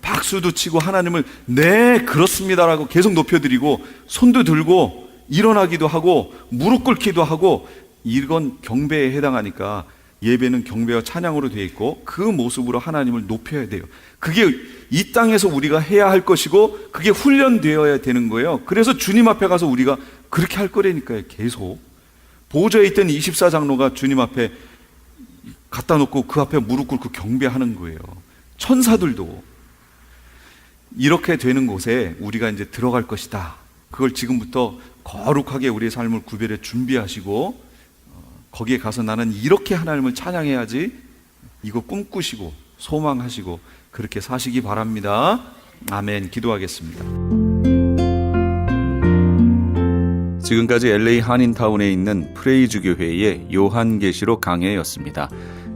박수도 치고 하나님을 네 그렇습니다라고 계속 높여드리고 손도 들고 일어나기도 하고 무릎 꿇기도 하고, 이건 경배에 해당하니까 예배는 경배와 찬양으로 되어 있고 그 모습으로 하나님을 높여야 돼요. 그게 이 땅에서 우리가 해야 할 것이고 그게 훈련되어야 되는 거예요. 그래서 주님 앞에 가서 우리가 그렇게 할 거라니까요. 계속 보좌에 있던 24장로가 주님 앞에 갖다 놓고 그 앞에 무릎 꿇고 경배하는 거예요. 천사들도 이렇게 되는 곳에 우리가 이제 들어갈 것이다. 그걸 지금부터 거룩하게 우리의 삶을 구별해 준비하시고 거기에 가서 나는 이렇게 하나님을 찬양해야지, 이거 꿈꾸시고 소망하시고 그렇게 사시기 바랍니다. 아멘. 기도하겠습니다. 지금까지 LA 한인타운에 있는 프레이즈 교회의 요한계시록 강해였습니다.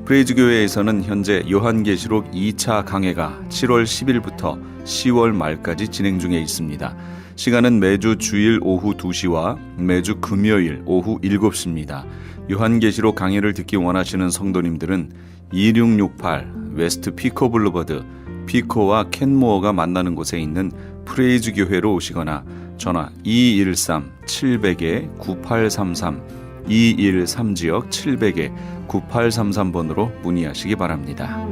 프레이즈 교회에서는 현재 요한계시록 2차 강해가 7월 10일부터 10월 말까지 진행 중에 있습니다. 시간은 매주 주일 오후 2시와 매주 금요일 오후 7시입니다. 요한계시록 강해를 듣기 원하시는 성도님들은 2668 웨스트 피코 블루버드 피코와 켄모어가 만나는 곳에 있는 프레이즈 교회로 오시거나 전화 213-700-9833 213지역 700-9833번으로 문의하시기 바랍니다.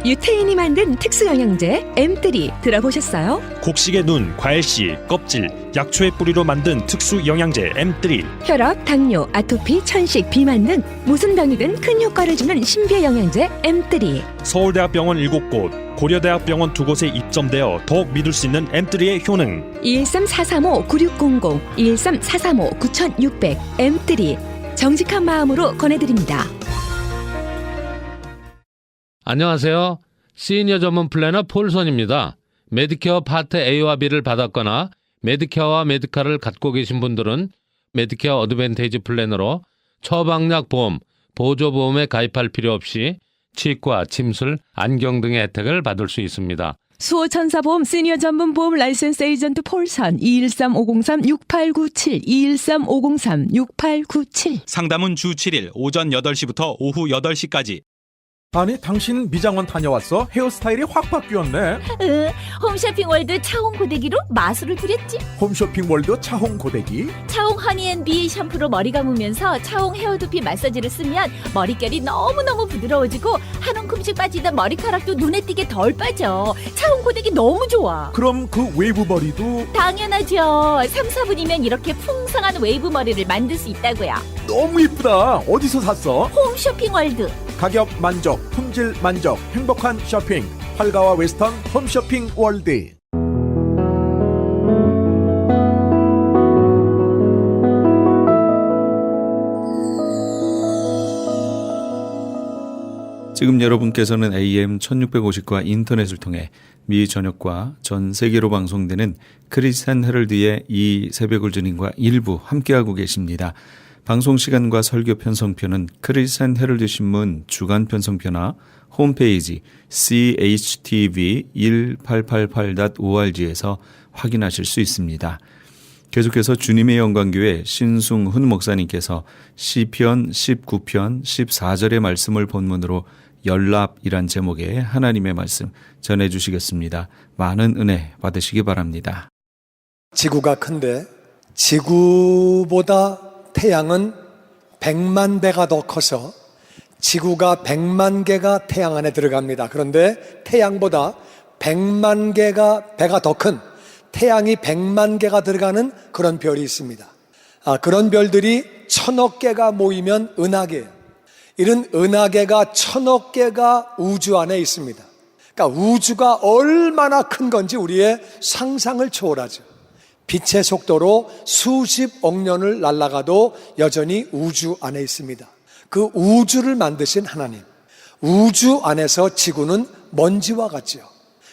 유태인이 만든 특수영양제 M3 들어보셨어요? 곡식의 눈, 과일씨, 껍질, 약초의 뿌리로 만든 특수 영양제 M3. 혈압, 당뇨, 아토피, 천식, 비만 등 무슨 병이든 큰 효과를 주는 신비의 영양제 M3. 서울대학병원 7곳, 고려대학병원 2곳에 입점되어 더욱 믿을 수 있는 M3의 효능. 213-435-9600, 213-435-9600 M3 정직한 마음으로 권해드립니다. 안녕하세요. 시니어 전문 플래너 폴선입니다. 메디케어 파트 A와 B를 받았거나 메디케어와 메디카를 갖고 계신 분들은 메디케어 어드밴테이지 플래너로 처방약 보험, 보조보험에 가입할 필요 없이 치과, 침술, 안경 등의 혜택을 받을 수 있습니다. 수호천사보험 시니어 전문 보험 라이센스 에이전트 폴선 213-503-6897 213-503-6897 상담은 주 7일 오전 8시부터 오후 8시까지. 아니 당신 미장원 다녀왔어? 헤어스타일이 확 바뀌었네. 홈쇼핑 월드 차홍 고데기로 마술을 부렸지. 홈쇼핑 월드 차홍 고데기. 차홍 허니앤비 샴푸로 머리 감으면서 차홍 헤어두피 마사지를 쓰면 머릿결이 너무너무 부드러워지고 한 움큼씩 빠지던 머리카락도 눈에 띄게 덜 빠져. 차홍 고데기 너무 좋아. 그럼 그 웨이브 머리도 당연하죠. 3, 4분이면 이렇게 풍성한 웨이브 머리를 만들 수 있다고요. 너무 이쁘다. 어디서 샀어? 홈쇼핑 월드. 가격 만족, 품질 만족, 행복한 쇼핑. 활가와 웨스턴 홈쇼핑 월드. 지금 여러분께서는 AM 1650과 인터넷을 통해 미 전역과 전 세계로 방송되는 크리스찬 헤럴드의 이 새벽을 주님과 일부 함께하고 계십니다. 방송 시간과 설교 편성표는 크리스찬 헤럴드 신문 주간 편성표나 홈페이지chtv1888.org에서 확인하실 수 있습니다. 계속해서 주님의 영광교회 신승훈 목사님께서 시편 19편 14절의 말씀을 본문으로 연락이란 제목의 하나님의 말씀 전해주시겠습니다. 많은 은혜 받으시기 바랍니다. 지구가 큰데 지구보다 태양은 100만 배가 더 커서 지구가 100만 개가 태양 안에 들어갑니다. 그런데 태양보다 100만 개가 배가 더 큰 태양이 100만 개가 들어가는 그런 별이 있습니다. 그런 별들이 1000억 개가 모이면 은하계예요. 이런 은하계가 1000억 개가 우주 안에 있습니다. 그러니까 우주가 얼마나 큰 건지 우리의 상상을 초월하죠. 빛의 속도로 수십억 년을 날아가도 여전히 우주 안에 있습니다. 그 우주를 만드신 하나님, 우주 안에서 지구는 먼지와 같죠.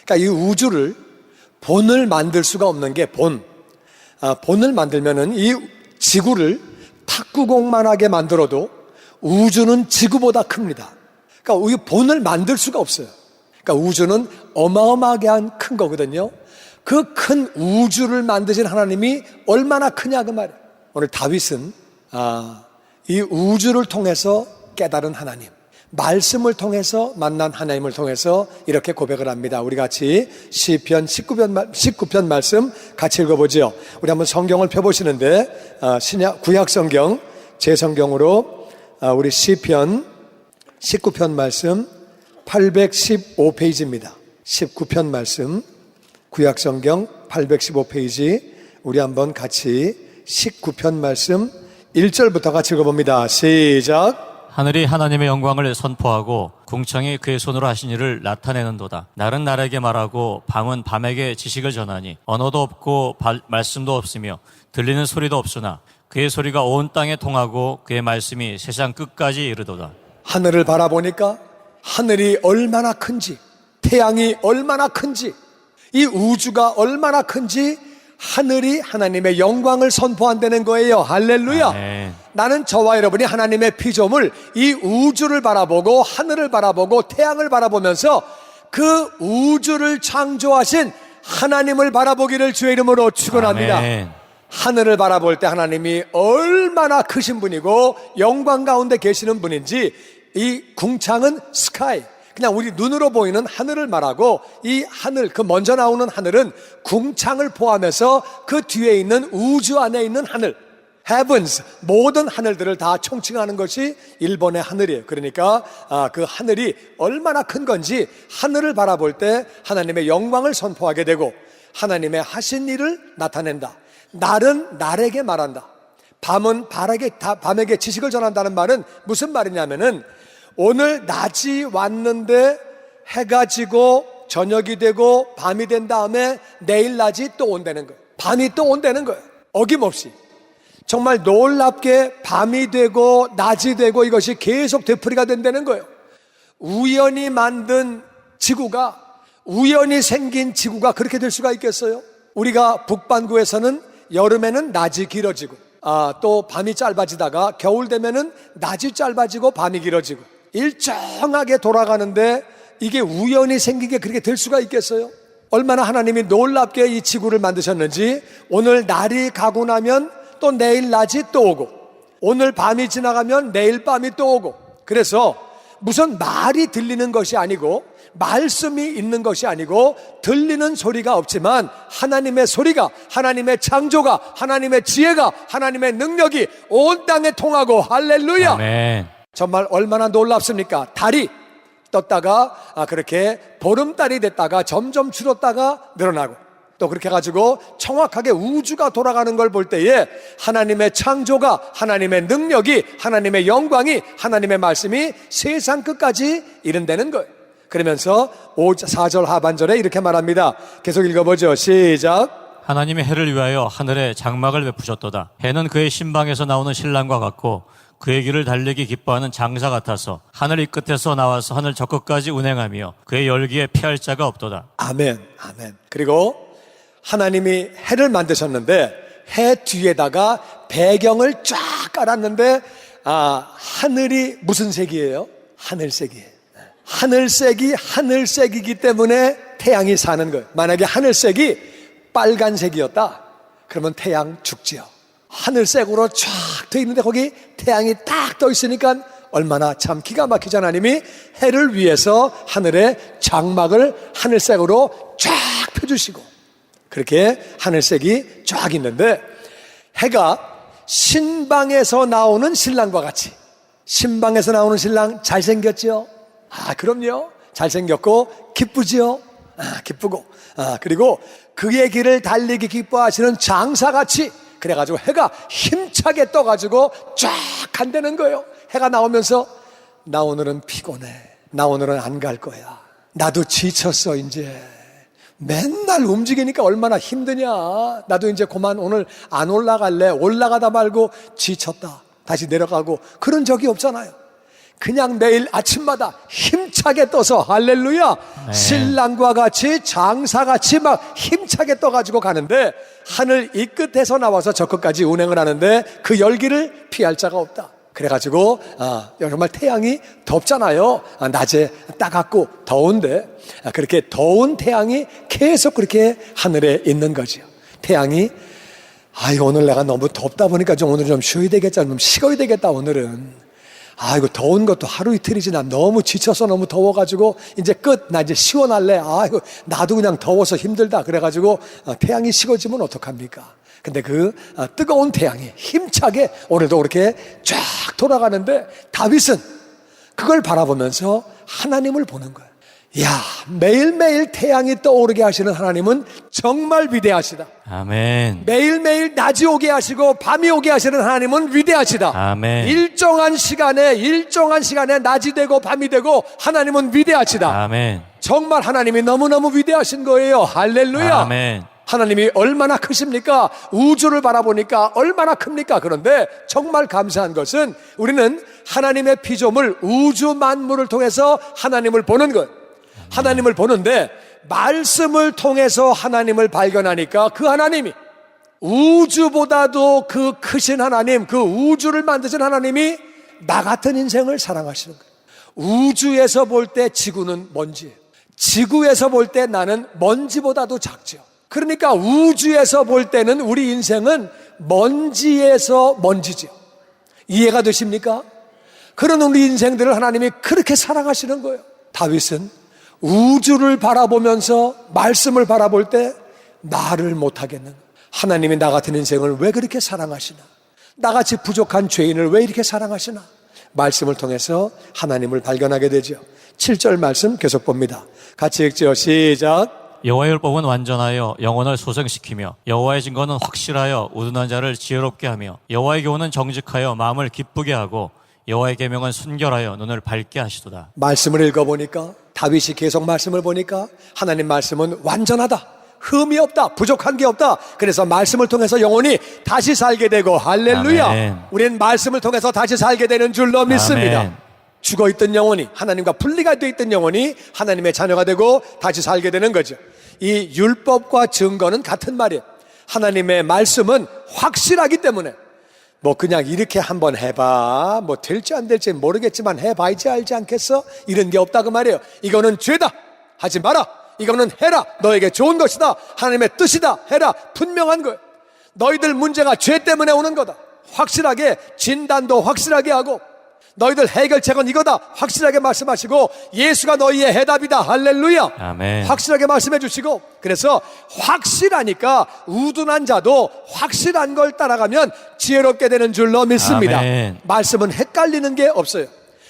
그러니까 이 우주를 본을 만들 수가 없는 게 본을 만들면은 이 지구를 탁구공만하게 만들어도 우주는 지구보다 큽니다. 그러니까 이 본을 만들 수가 없어요. 그러니까 우주는 어마어마하게 큰 거거든요. 그 큰 우주를 만드신 하나님이 얼마나 크냐 그 말이에요. 오늘 다윗은 이 우주를 통해서 깨달은 하나님, 말씀을 통해서 만난 하나님을 통해서 이렇게 고백을 합니다. 우리 같이 시편 19편 말씀 같이 읽어보죠. 우리 한번 성경을 펴보시는데 구약 성경 제 성경으로 우리 시편 19편 말씀 815페이지입니다. 19편 말씀 구약성경 815페이지 우리 한번 같이 19편 말씀 1절부터 같이 읽어봅니다. 시작. 하늘이 하나님의 영광을 선포하고 궁창이 그의 손으로 하신 일을 나타내는도다. 날은 날에게 말하고 밤은 밤에게 지식을 전하니 언어도 없고 말씀도 없으며 들리는 소리도 없으나 그의 소리가 온 땅에 통하고 그의 말씀이 세상 끝까지 이르도다. 하늘을 바라보니까 하늘이 얼마나 큰지, 태양이 얼마나 큰지, 이 우주가 얼마나 큰지 하늘이 하나님의 영광을 선포한다는 거예요. 할렐루야. 아멘. 나는 저와 여러분이 하나님의 피조물 이 우주를 바라보고 하늘을 바라보고 태양을 바라보면서 그 우주를 창조하신 하나님을 바라보기를 주의 이름으로 축원합니다. 아멘. 하늘을 바라볼 때 하나님이 얼마나 크신 분이고 영광 가운데 계시는 분인지 이 궁창은 스카이, 그냥 우리 눈으로 보이는 하늘을 말하고 이 하늘, 그 먼저 나오는 하늘은 궁창을 포함해서 그 뒤에 있는 우주 안에 있는 하늘, heavens, 모든 하늘들을 다 총칭하는 것이 일본의 하늘이에요. 그러니까 그 하늘이 얼마나 큰 건지 하늘을 바라볼 때 하나님의 영광을 선포하게 되고 하나님의 하신 일을 나타낸다. 날은 날에게 말한다. 밤은 밤에게 지식을 전한다는 말은 무슨 말이냐면은 오늘 낮이 왔는데 해가 지고 저녁이 되고 밤이 된 다음에 내일 낮이 또 온다는 거예요. 밤이 또 온다는 거예요. 어김없이. 정말 놀랍게 밤이 되고 낮이 되고 이것이 계속 되풀이가 된다는 거예요. 우연히 만든 지구가, 우연히 생긴 지구가 그렇게 될 수가 있겠어요? 우리가 북반구에서는 여름에는 낮이 길어지고 또 밤이 짧아지다가 겨울 되면은 낮이 짧아지고 밤이 길어지고 일정하게 돌아가는데 이게 우연히 생긴 게 그렇게 될 수가 있겠어요? 얼마나 하나님이 놀랍게 이 지구를 만드셨는지 오늘 날이 가고 나면 또 내일 낮이 또 오고 오늘 밤이 지나가면 내일 밤이 또 오고 그래서 무슨 말이 들리는 것이 아니고 말씀이 있는 것이 아니고 들리는 소리가 없지만 하나님의 소리가, 하나님의 창조가, 하나님의 지혜가, 하나님의 능력이 온 땅에 통하고, 할렐루야. 아멘. 정말 얼마나 놀랍습니까? 달이 떴다가 그렇게 보름달이 됐다가 점점 줄었다가 늘어나고, 또 그렇게 해가지고 정확하게 우주가 돌아가는 걸 볼 때에 하나님의 창조가, 하나님의 능력이, 하나님의 영광이, 하나님의 말씀이 세상 끝까지 이른다는 거예요. 그러면서 4절 하반절에 이렇게 말합니다. 계속 읽어보죠. 시작. 하나님이 해를 위하여 하늘에 장막을 베푸셨도다. 해는 그의 신방에서 나오는 신랑과 같고 그의 길을 달리기 기뻐하는 장사 같아서 하늘 이 끝에서 나와서 하늘 저 끝까지 운행하며 그의 열기에 피할 자가 없도다. 아멘, 아멘. 그리고 하나님이 해를 만드셨는데 해 뒤에다가 배경을 쫙 깔았는데 하늘이 무슨 색이에요? 하늘색이에요. 하늘색이기 때문에 태양이 사는 거예요. 만약에 하늘색이 빨간색이었다 그러면 태양 죽지요. 하늘색으로 쫙 돼 있는데 거기 태양이 딱 떠 있으니까 얼마나 참 기가 막히죠. 하나님이 해를 위해서 하늘에 장막을 하늘색으로 쫙 펴주시고, 그렇게 하늘색이 쫙 있는데 해가 신방에서 나오는 신랑과 같이, 신방에서 나오는 신랑 잘생겼죠? 그럼요. 잘생겼고 기쁘지요? 기쁘고, 그리고 그의 길을 달리기 기뻐하시는 장사같이, 그래가지고 해가 힘차게 떠가지고 쫙 간다는 거예요. 해가 나오면서 나 오늘은 피곤해, 나 오늘은 안 갈 거야, 나도 지쳤어, 이제 맨날 움직이니까 얼마나 힘드냐, 나도 이제 그만 오늘 안 올라갈래, 올라가다 말고 지쳤다 다시 내려가고, 그런 적이 없잖아요. 그냥 매일 아침마다 힘차게 떠서, 할렐루야, 네. 신랑과 같이 장사같이 막 힘차게 떠가지고 가는데 하늘 이 끝에서 나와서 저 끝까지 운행을 하는데 그 열기를 피할 자가 없다. 그래가지고 정말 태양이 덥잖아요. 낮에 따갑고 더운데 그렇게 더운 태양이 계속 그렇게 하늘에 있는 거죠. 태양이 오늘 내가 너무 덥다 보니까 오늘 좀 쉬어야 되겠다, 좀 식어야 되겠다, 오늘은. 이거 더운 것도 하루 이틀이지, 나 너무 지쳐서 너무 더워가지고 이제 끝, 나 이제 시원할래. 이거 나도 그냥 더워서 힘들다. 그래가지고 태양이 식어지면 어떡합니까? 근데 그 뜨거운 태양이 힘차게 오늘도 그렇게 쫙 돌아가는데 다윗은 그걸 바라보면서 하나님을 보는 거예요. 야, 매일매일 태양이 떠오르게 하시는 하나님은 정말 위대하시다. 아멘. 매일매일 낮이 오게 하시고 밤이 오게 하시는 하나님은 위대하시다. 아멘. 일정한 시간에 낮이 되고 밤이 되고 하나님은 위대하시다. 아멘. 정말 하나님이 너무너무 위대하신 거예요. 할렐루야. 아멘. 하나님이 얼마나 크십니까? 우주를 바라보니까 얼마나 큽니까? 그런데 정말 감사한 것은 우리는 하나님의 피조물 우주 만물을 통해서 하나님을 보는 것. 하나님을 보는데 말씀을 통해서 하나님을 발견하니까 그 하나님이, 우주보다도 그 크신 하나님, 그 우주를 만드신 하나님이 나 같은 인생을 사랑하시는 거예요. 우주에서 볼 때 지구는 먼지예요. 지구에서 볼 때 나는 먼지보다도 작죠. 그러니까 우주에서 볼 때는 우리 인생은 먼지에서 먼지죠. 이해가 되십니까? 그런 우리 인생들을 하나님이 그렇게 사랑하시는 거예요. 다윗은 우주를 바라보면서 말씀을 바라볼 때 말을 못하겠는, 하나님이 나 같은 인생을 왜 그렇게 사랑하시나, 나같이 부족한 죄인을 왜 이렇게 사랑하시나, 말씀을 통해서 하나님을 발견하게 되죠. 7절 말씀 계속 봅니다. 같이 읽죠. 시작. 여호와의 율법은 완전하여 영혼을 소생시키며 여호와의 증거는 확실하여 우둔한 자를 지혜롭게 하며 여호와의 교훈은 정직하여 마음을 기쁘게 하고 여호와의 계명은 순결하여 눈을 밝게 하시도다. 말씀을 읽어보니까, 다윗이 계속 말씀을 보니까 하나님 말씀은 완전하다, 흠이 없다, 부족한 게 없다. 그래서 말씀을 통해서 영혼이 다시 살게 되고, 할렐루야. 아멘. 우리는 말씀을 통해서 다시 살게 되는 줄로 믿습니다. 아멘. 죽어있던 영혼이, 하나님과 분리가 되어 있던 영혼이 하나님의 자녀가 되고 다시 살게 되는 거죠. 이 율법과 증거는 같은 말이에요. 하나님의 말씀은 확실하기 때문에 그냥 이렇게 한번 해봐, 될지 안 될지 모르겠지만 해봐야지 알지 않겠어? 이런 게 없다 그 말이에요. 이거는 죄다, 하지 마라. 이거는 해라, 너에게 좋은 것이다, 하나님의 뜻이다, 해라. 분명한 거예요. 너희들 문제가 죄 때문에 오는 거다. 확실하게 진단도 확실하게 하고, 너희들 해결책은 이거다 확실하게 말씀하시고 예수가 너희의 해답이다. 할렐루야. 아멘. 확실하게 말씀해 주시고, 그래서 확실하니까 우둔한 자도 확실한 걸 따라가면 지혜롭게 되는 줄로 믿습니다. 아멘. 말씀은 헷갈리는 게 없어요.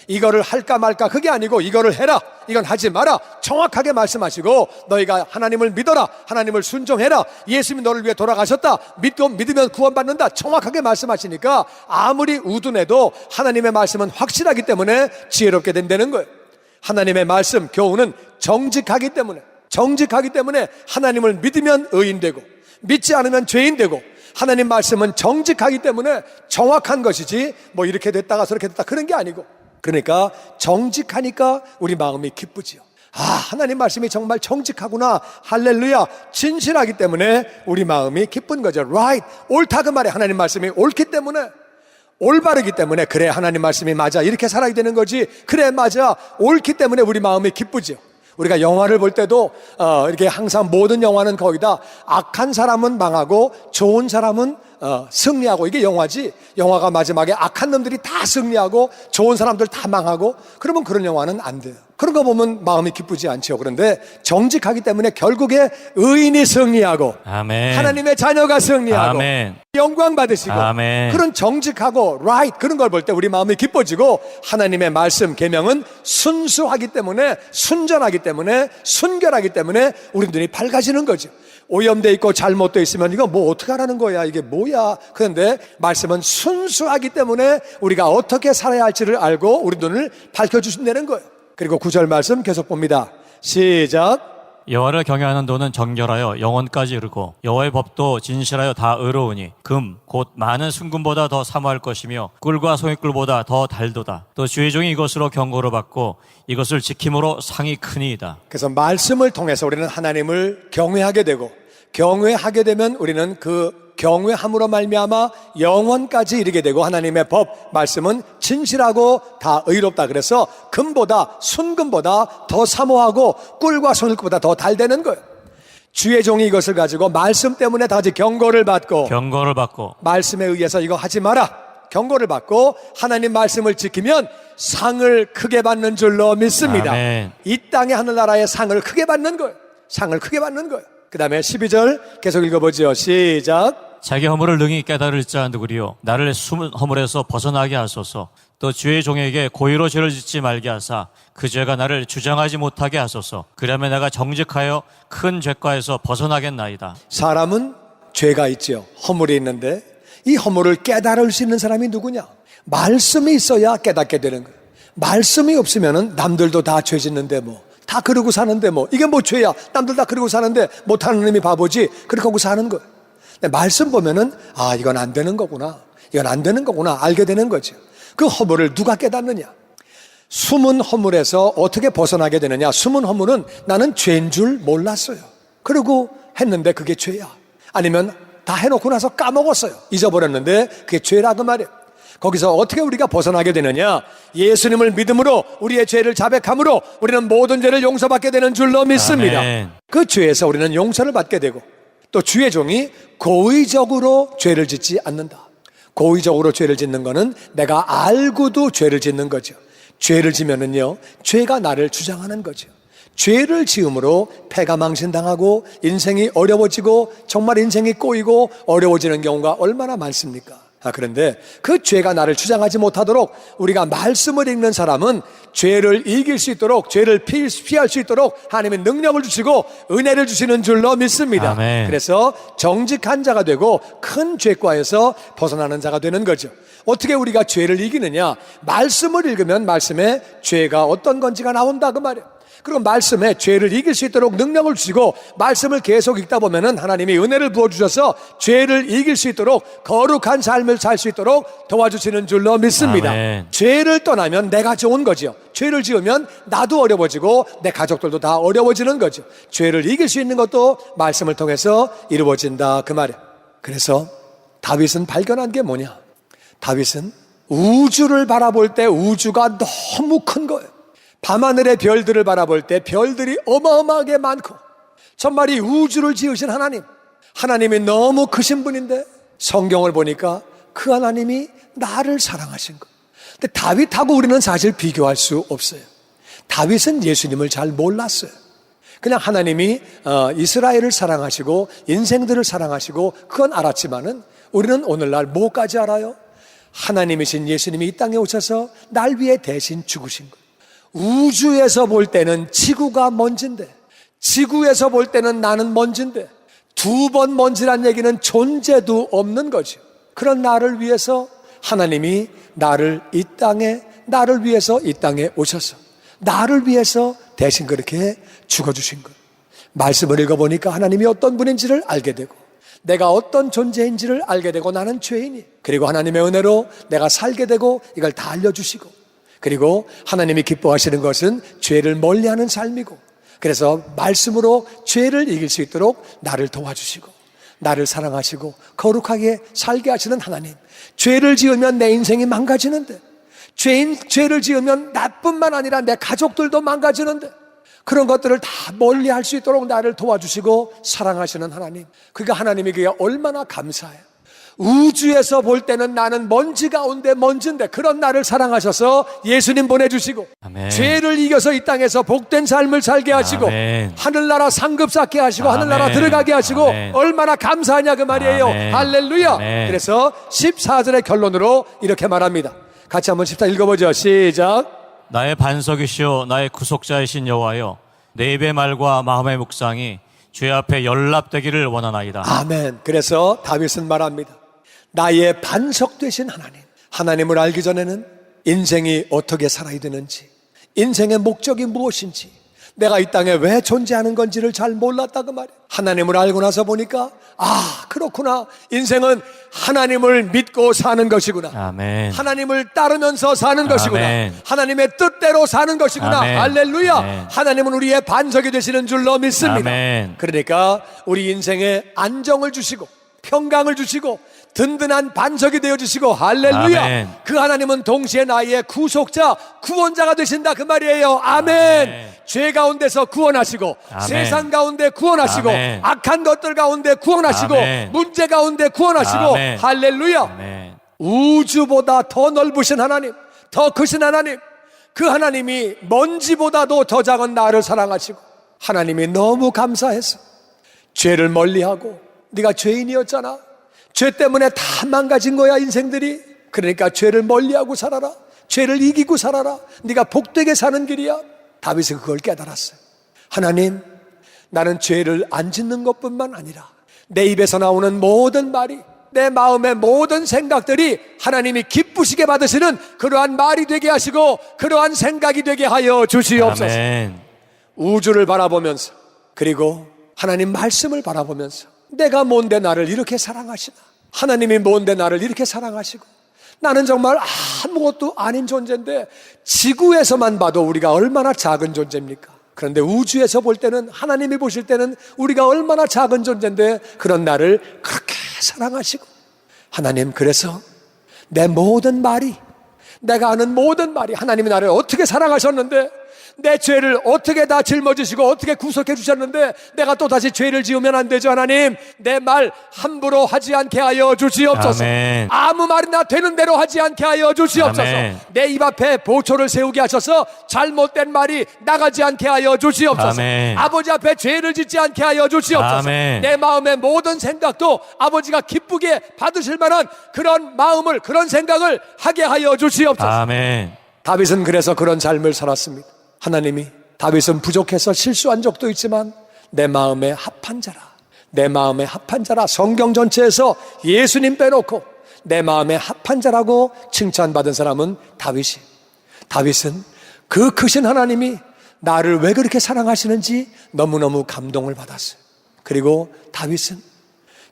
이거를 할까 말까 그게 아니고 이거를 해라, 이건 하지 마라, 정확하게 말씀하시고 너희가 하나님을 믿어라, 하나님을 순종해라, 예수님이 너를 위해 돌아가셨다, 믿고 믿으면 구원받는다, 정확하게 말씀하시니까 아무리 우둔해도 하나님의 말씀은 확실하기 때문에 지혜롭게 된다는 거예요. 하나님의 말씀 교훈은 정직하기 때문에 하나님을 믿으면 의인되고 믿지 않으면 죄인되고, 하나님 말씀은 정직하기 때문에 정확한 것이지 뭐 이렇게 됐다가 저렇게 됐다 그런 게 아니고, 그러니까 정직하니까 우리 마음이 기쁘지요. 아, 하나님 말씀이 정말 정직하구나, 할렐루야, 진실하기 때문에 우리 마음이 기쁜 거죠. right, 옳다 그 말에 하나님 말씀이 옳기 때문에, 올바르기 때문에, 그래 하나님 말씀이 맞아, 이렇게 살아야 되는 거지, 그래 맞아, 옳기 때문에 우리 마음이 기쁘죠. 우리가 영화를 볼 때도 이렇게 항상 모든 영화는 거의 다 악한 사람은 망하고 좋은 사람은 승리하고, 이게 영화지, 영화가 마지막에 악한 놈들이 다 승리하고 좋은 사람들 다 망하고 그러면 그런 영화는 안 돼요. 그런 거 보면 마음이 기쁘지 않죠. 그런데 정직하기 때문에 결국에 의인이 승리하고, 아멘. 하나님의 자녀가 승리하고, 아멘. 영광 받으시고, 아멘. 그런 정직하고 right 그런 걸 볼 때 우리 마음이 기뻐지고, 하나님의 말씀 계명은 순수하기 때문에, 순전하기 때문에, 순결하기 때문에 우리 눈이 밝아지는 거죠. 오염돼 있고 잘못돼 있으면 이거 뭐 어떻게 하라는 거야, 이게 뭐야. 그런데 말씀은 순수하기 때문에 우리가 어떻게 살아야 할지를 알고 우리 눈을 밝혀주신다는 거예요. 그리고 9절 말씀 계속 봅니다. 시작. 여호와를 경외하는 도는 정결하여 영원까지 이르고 여호와의 법도 진실하여 다 의로우니 금 곧 많은 순금보다 더 사모할 것이며 꿀과 송이꿀보다 더 달도다. 또 주의 종이 이것으로 경고를 받고 이것을 지킴으로 상이 크니이다. 그래서 말씀을 통해서 우리는 하나님을 경외하게 되고, 경외하게 되면 우리는 그 경외함으로 말미암아 영원까지 이르게 되고, 하나님의 법 말씀은 진실하고 다 의롭다. 그래서 금보다 순금보다 더 사모하고 꿀과 송이꿀보다 더 달되는 거예요. 주의 종이 이것을 가지고 말씀 때문에 다 같이 경고를 받고 말씀에 의해서 이거 하지 마라, 경고를 받고 하나님 말씀을 지키면 상을 크게 받는 줄로 믿습니다. 아멘. 이 땅의 하늘나라의 상을 크게 받는 거예요. 상을 크게 받는 거예요. 그 다음에 12절 계속 읽어보죠. 시작. 자기 허물을 능히 깨달을 자 누구리요 나를 숨은 허물에서 벗어나게 하소서. 또 주의 종에게 고의로 죄를 짓지 말게 하사 그 죄가 나를 주장하지 못하게 하소서. 그러면 내가 정직하여 큰 죄과에서 벗어나겠나이다. 사람은 죄가 있죠. 허물이 있는데 이 허물을 깨달을 수 있는 사람이 누구냐? 말씀이 있어야 깨닫게 되는 거예요. 말씀이 없으면 남들도 다 죄 짓는데 다 그러고 사는데 이게 뭐 죄야, 남들 다 그러고 사는데 못하는 놈이 바보지, 그렇게 하고 사는 거예요. 근데 말씀 보면은 아, 이건 안 되는 거구나, 이건 안 되는 거구나 알게 되는 거죠. 그 허물을 누가 깨닫느냐? 숨은 허물에서 어떻게 벗어나게 되느냐? 숨은 허물은 나는 죄인 줄 몰랐어요, 그리고 했는데 그게 죄야. 아니면 다 해놓고 나서 까먹었어요, 잊어버렸는데 그게 죄라 그 말이에요. 거기서 어떻게 우리가 벗어나게 되느냐? 예수님을 믿음으로 우리의 죄를 자백함으로 우리는 모든 죄를 용서받게 되는 줄로 믿습니다. 아멘. 그 죄에서 우리는 용서를 받게 되고, 또 주의 종이 고의적으로 죄를 짓지 않는다. 고의적으로 죄를 짓는 거는 내가 알고도 죄를 짓는 거죠. 죄를 지면은요, 죄가 나를 주장하는 거죠. 죄를 지음으로 패가 망신당하고 인생이 어려워지고 정말 인생이 꼬이고 어려워지는 경우가 얼마나 많습니까? 그런데 그 죄가 나를 주장하지 못하도록 우리가 말씀을 읽는 사람은 죄를 이길 수 있도록, 죄를 피할 수 있도록 하나님의 능력을 주시고 은혜를 주시는 줄로 믿습니다. 아멘. 그래서 정직한 자가 되고 큰 죄과에서 벗어나는 자가 되는 거죠. 어떻게 우리가 죄를 이기느냐? 말씀을 읽으면 말씀에 죄가 어떤 건지가 나온다 그 말이에요. 그리고 말씀에 죄를 이길 수 있도록 능력을 주시고, 말씀을 계속 읽다 보면은 하나님이 은혜를 부어주셔서 죄를 이길 수 있도록 거룩한 삶을 살 수 있도록 도와주시는 줄로 믿습니다. 아멘. 죄를 떠나면 내가 좋은 거죠. 죄를 지으면 나도 어려워지고 내 가족들도 다 어려워지는 거죠. 죄를 이길 수 있는 것도 말씀을 통해서 이루어진다 그 말이에요. 그래서 다윗은 발견한 게 뭐냐? 다윗은 우주를 바라볼 때 우주가 너무 큰 거예요. 밤하늘의 별들을 바라볼 때 별들이 어마어마하게 많고, 정말 이 우주를 지으신 하나님이 너무 크신 분인데 성경을 보니까 그 하나님이 나를 사랑하신 거, 근데 다윗하고 우리는 사실 비교할 수 없어요. 다윗은 예수님을 잘 몰랐어요. 그냥 하나님이 이스라엘을 사랑하시고 인생들을 사랑하시고 그건 알았지만은 우리는 오늘날 뭐까지 알아요? 하나님이신 예수님이 이 땅에 오셔서 날 위해 대신 죽으신 거예요. 우주에서 볼 때는 지구가 먼지인데, 지구에서 볼 때는 나는 먼지인데, 두 번 먼지란 얘기는 존재도 없는 거죠. 그런 나를 위해서 하나님이 나를 위해서 이 땅에 오셔서 나를 위해서 대신 그렇게 죽어주신 거예요. 말씀을 읽어보니까 하나님이 어떤 분인지를 알게 되고, 내가 어떤 존재인지를 알게 되고, 나는 죄인이, 그리고 하나님의 은혜로 내가 살게 되고 이걸 다 알려주시고, 그리고 하나님이 기뻐하시는 것은 죄를 멀리하는 삶이고, 그래서 말씀으로 죄를 이길 수 있도록 나를 도와주시고 나를 사랑하시고 거룩하게 살게 하시는 하나님. 죄를 지으면 내 인생이 망가지는데, 죄를 지으면 나뿐만 아니라 내 가족들도 망가지는데, 그런 것들을 다 멀리할 수 있도록 나를 도와주시고 사랑하시는 하나님. 그러니까 하나님이 그게 얼마나 감사해요. 우주에서 볼 때는 나는 먼지 가운데 먼지인데 그런 나를 사랑하셔서 예수님 보내주시고, 아멘. 죄를 이겨서 이 땅에서 복된 삶을 살게 하시고, 아멘. 하늘나라 상급 쌓게 하시고, 아멘. 하늘나라 들어가게 하시고, 아멘. 얼마나 감사하냐 그 말이에요. 아멘. 할렐루야. 아멘. 그래서 14절의 결론으로 이렇게 말합니다. 같이 한번 14 읽어보죠. 시작. 나의 반석이시오 나의 구속자이신 여호와여, 내 입의 말과 마음의 묵상이 주의 앞에 연락되기를 원하나이다. 아멘. 그래서 다윗은 말합니다. 나의 반석 되신 하나님. 하나님을 알기 전에는 인생이 어떻게 살아야 되는지, 인생의 목적이 무엇인지, 내가 이 땅에 왜 존재하는 건지를 잘 몰랐다 그 말이에요. 하나님을 알고 나서 보니까 그렇구나. 인생은 하나님을 믿고 사는 것이구나. 아멘. 하나님을 따르면서 사는 것이구나. 아멘. 하나님의 뜻대로 사는 것이구나. 아멘. 할렐루야. 아멘. 하나님은 우리의 반석이 되시는 줄로 믿습니다. 아멘. 그러니까 우리 인생에 안정을 주시고 평강을 주시고 든든한 반석이 되어주시고, 할렐루야. 아멘. 그 하나님은 동시에 나의 구속자, 구원자가 되신다 그 말이에요. 아멘. 아멘. 죄 가운데서 구원하시고, 아멘. 세상 가운데 구원하시고, 아멘. 악한 것들 가운데 구원하시고, 아멘. 문제 가운데 구원하시고, 아멘. 할렐루야. 아멘. 우주보다 더 넓으신 하나님, 더 크신 하나님, 그 하나님이 먼지보다도 더 작은 나를 사랑하시고, 하나님이 너무 감사해서 죄를 멀리하고, 네가 죄인이었잖아, 죄 때문에 다 망가진 거야 인생들이. 그러니까 죄를 멀리하고 살아라, 죄를 이기고 살아라, 네가 복되게 사는 길이야. 다윗은 그걸 깨달았어요. 하나님, 나는 죄를 안 짓는 것뿐만 아니라 내 입에서 나오는 모든 말이, 내 마음의 모든 생각들이 하나님이 기쁘시게 받으시는 그러한 말이 되게 하시고 그러한 생각이 되게 하여 주시옵소서. 아멘. 우주를 바라보면서, 그리고 하나님 말씀을 바라보면서, 내가 뭔데 나를 이렇게 사랑하시나, 하나님이 뭔데 나를 이렇게 사랑하시고, 나는 정말 아무것도 아닌 존재인데 지구에서만 봐도 우리가 얼마나 작은 존재입니까? 그런데 우주에서 볼 때는, 하나님이 보실 때는 우리가 얼마나 작은 존재인데 그런 나를 그렇게 사랑하시고, 하나님, 그래서 내 모든 말이, 내가 아는 모든 말이, 하나님이 나를 어떻게 사랑하셨는데, 내 죄를 어떻게 다 짊어지시고 어떻게 구속해 주셨는데 내가 또 다시 죄를 지으면 안 되죠. 하나님, 내 말 함부로 하지 않게 하여 주시옵소서. 아멘. 아무 말이나 되는 대로 하지 않게 하여 주시옵소서. 아멘. 내 입 앞에 보초를 세우게 하셔서 잘못된 말이 나가지 않게 하여 주시옵소서. 아멘. 아버지 앞에 죄를 짓지 않게 하여 주시옵소서. 아멘. 내 마음의 모든 생각도 아버지가 기쁘게 받으실 만한 그런 마음을, 그런 생각을 하게 하여 주시옵소서. 아멘. 다윗은 그래서 그런 삶을 살았습니다. 하나님이, 다윗은 부족해서 실수한 적도 있지만 내 마음에 합한 자라, 내 마음에 합한 자라, 성경 전체에서 예수님 빼놓고 내 마음에 합한 자라고 칭찬받은 사람은 다윗이. 다윗은 그 크신 하나님이 나를 왜 그렇게 사랑하시는지 너무너무 감동을 받았어요. 그리고 다윗은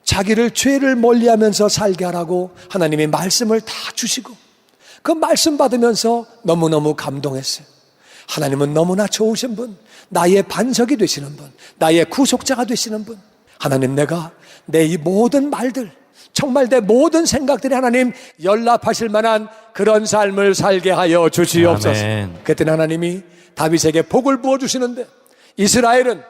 자기를 죄를 멀리하면서 살게 하라고 하나님이 말씀을 다 주시고, 그 말씀 받으면서 너무너무 감동했어요. 하나님은 너무나 좋으신 분, 나의 반석이 되시는 분, 나의 구속자가 되시는 분. 하나님, 내가 내 이 모든 말들, 정말 내 모든 생각들이 하나님 연락하실 만한 그런 삶을 살게 하여 주시옵소서. 아멘. 그때는 하나님이 다윗에게 복을 부어주시는데, 이스라엘은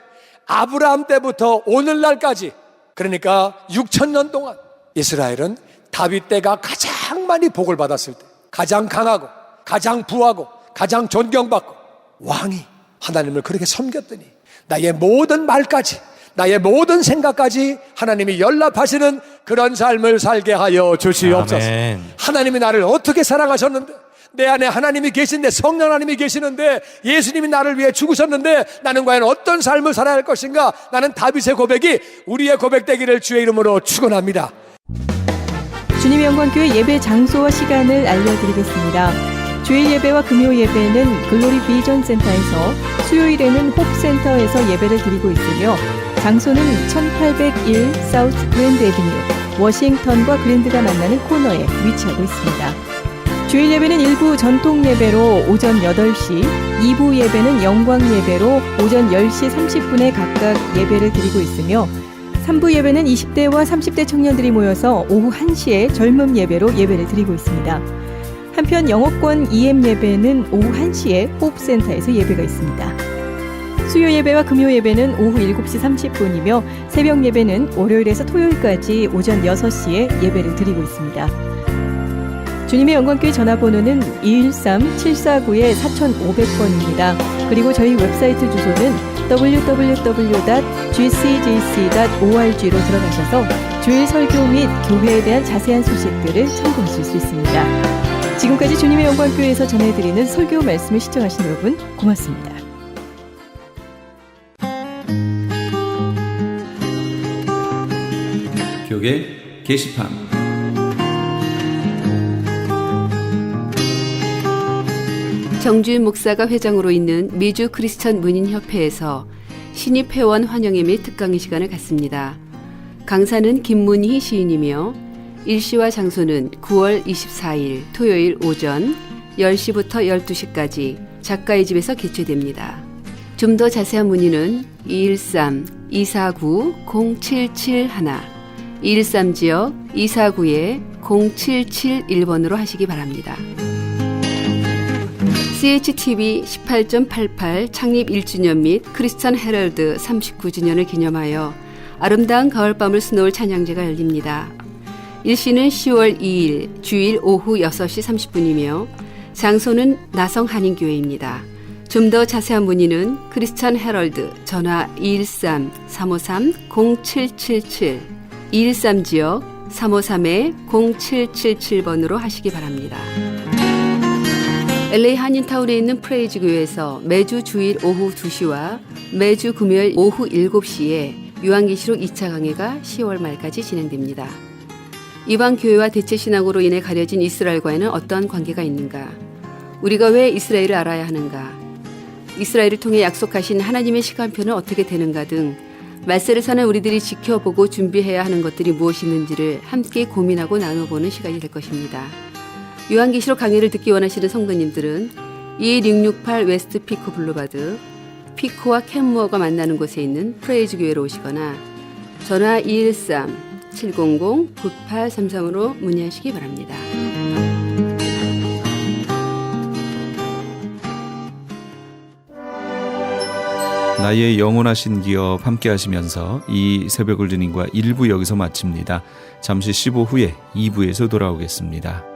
아브라함 때부터 오늘날까지, 그러니까 6,000년 동안 이스라엘은 다윗 때가 가장 많이 복을 받았을 때, 가장 강하고 가장 부하고 가장 존경받고 왕이 하나님을 그렇게 섬겼더니 나의 모든 말까지 나의 모든 생각까지 하나님이 연락하시는 그런 삶을 살게 하여 주시옵소서. 아멘. 하나님이 나를 어떻게 사랑하셨는데, 내 안에 하나님이 계신데, 성령 하나님이 계시는데, 예수님이 나를 위해 죽으셨는데 나는 과연 어떤 삶을 살아야 할 것인가? 나는 다윗의 고백이 우리의 고백되기를 주의 이름으로 축원합니다. 주님의 영광교회 예배 장소와 시간을 알려드리겠습니다. 주일 예배와 금요 예배는 글로리 비전 센터에서, 수요일에는 홉센터에서 예배를 드리고 있으며, 장소는 1801 사우스 그랜드 애비뉴 워싱턴과 그랜드가 만나는 코너에 위치하고 있습니다. 주일 예배는 일부 전통 예배로 오전 8시, 2부 예배는 영광 예배로 오전 10시 30분에 각각 예배를 드리고 있으며, 3부 예배는 20대와 30대 청년들이 모여서 오후 1시에 젊음 예배로 예배를 드리고 있습니다. 한편 영어권 EM 예배는 오후 1시에 호흡센터에서 예배가 있습니다. 수요 예배와 금요 예배는 오후 7시 30분이며 새벽 예배는 월요일에서 토요일까지 오전 6시에 예배를 드리고 있습니다. 주님의 영광교회 전화번호는 213-749-4500번입니다. 그리고 저희 웹사이트 주소는 www.gcjc.org로 들어가셔서 주일 설교 및 교회에 대한 자세한 소식들을 참고하실 수 있습니다. 지금까지 주님의 영광교회에서 전해드리는 설교 말씀을 시청하신 여러분 고맙습니다. 교계 게시판. 정주인 목사가 회장으로 있는 미주 크리스천 문인협회에서 신입 회원 환영회 및 특강의 시간을 갖습니다. 강사는 김문희 시인이며 일시와 장소는 9월 24일 토요일 오전 10시부터 12시까지 작가의 집에서 개최됩니다. 좀 더 자세한 문의는 213-249-0771 213지역 249-0771번으로 하시기 바랍니다. CHTV 18.88 창립 1주년 및 크리스천 헤럴드 39주년을 기념하여 아름다운 가을밤을 수놓을 찬양제가 열립니다. 일시는 10월 2일 주일 오후 6시 30분이며 장소는 나성 한인교회입니다. 좀 더 자세한 문의는 크리스천 헤럴드 전화 213-353-0777 213지역 353-0777번으로 하시기 바랍니다. LA 한인타운에 있는 프레이즈 교회에서 매주 주일 오후 2시와 매주 금요일 오후 7시에 요한계시록 2차 강해가 10월 말까지 진행됩니다. 이방 교회와 대체 신앙으로 인해 가려진 이스라엘과는 어떤 관계가 있는가? 우리가 왜 이스라엘을 알아야 하는가? 이스라엘을 통해 약속하신 하나님의 시간표는 어떻게 되는가 등 말세를 사는 우리들이 지켜보고 준비해야 하는 것들이 무엇이 있는지를 함께 고민하고 나눠보는 시간이 될 것입니다. 요한계시록 강의를 듣기 원하시는 성도님들은 2668 웨스트 피코 블루바드 피코와 캔무어가 만나는 곳에 있는 프레이즈 교회로 오시거나 전화 213-700-9833으로 문의하시기 바랍니다. 나의 영원하신 기업 함께 하시면서 이 새벽을 주님과 1부 여기서 마칩니다. 잠시 15 후에 2부에서 돌아오겠습니다.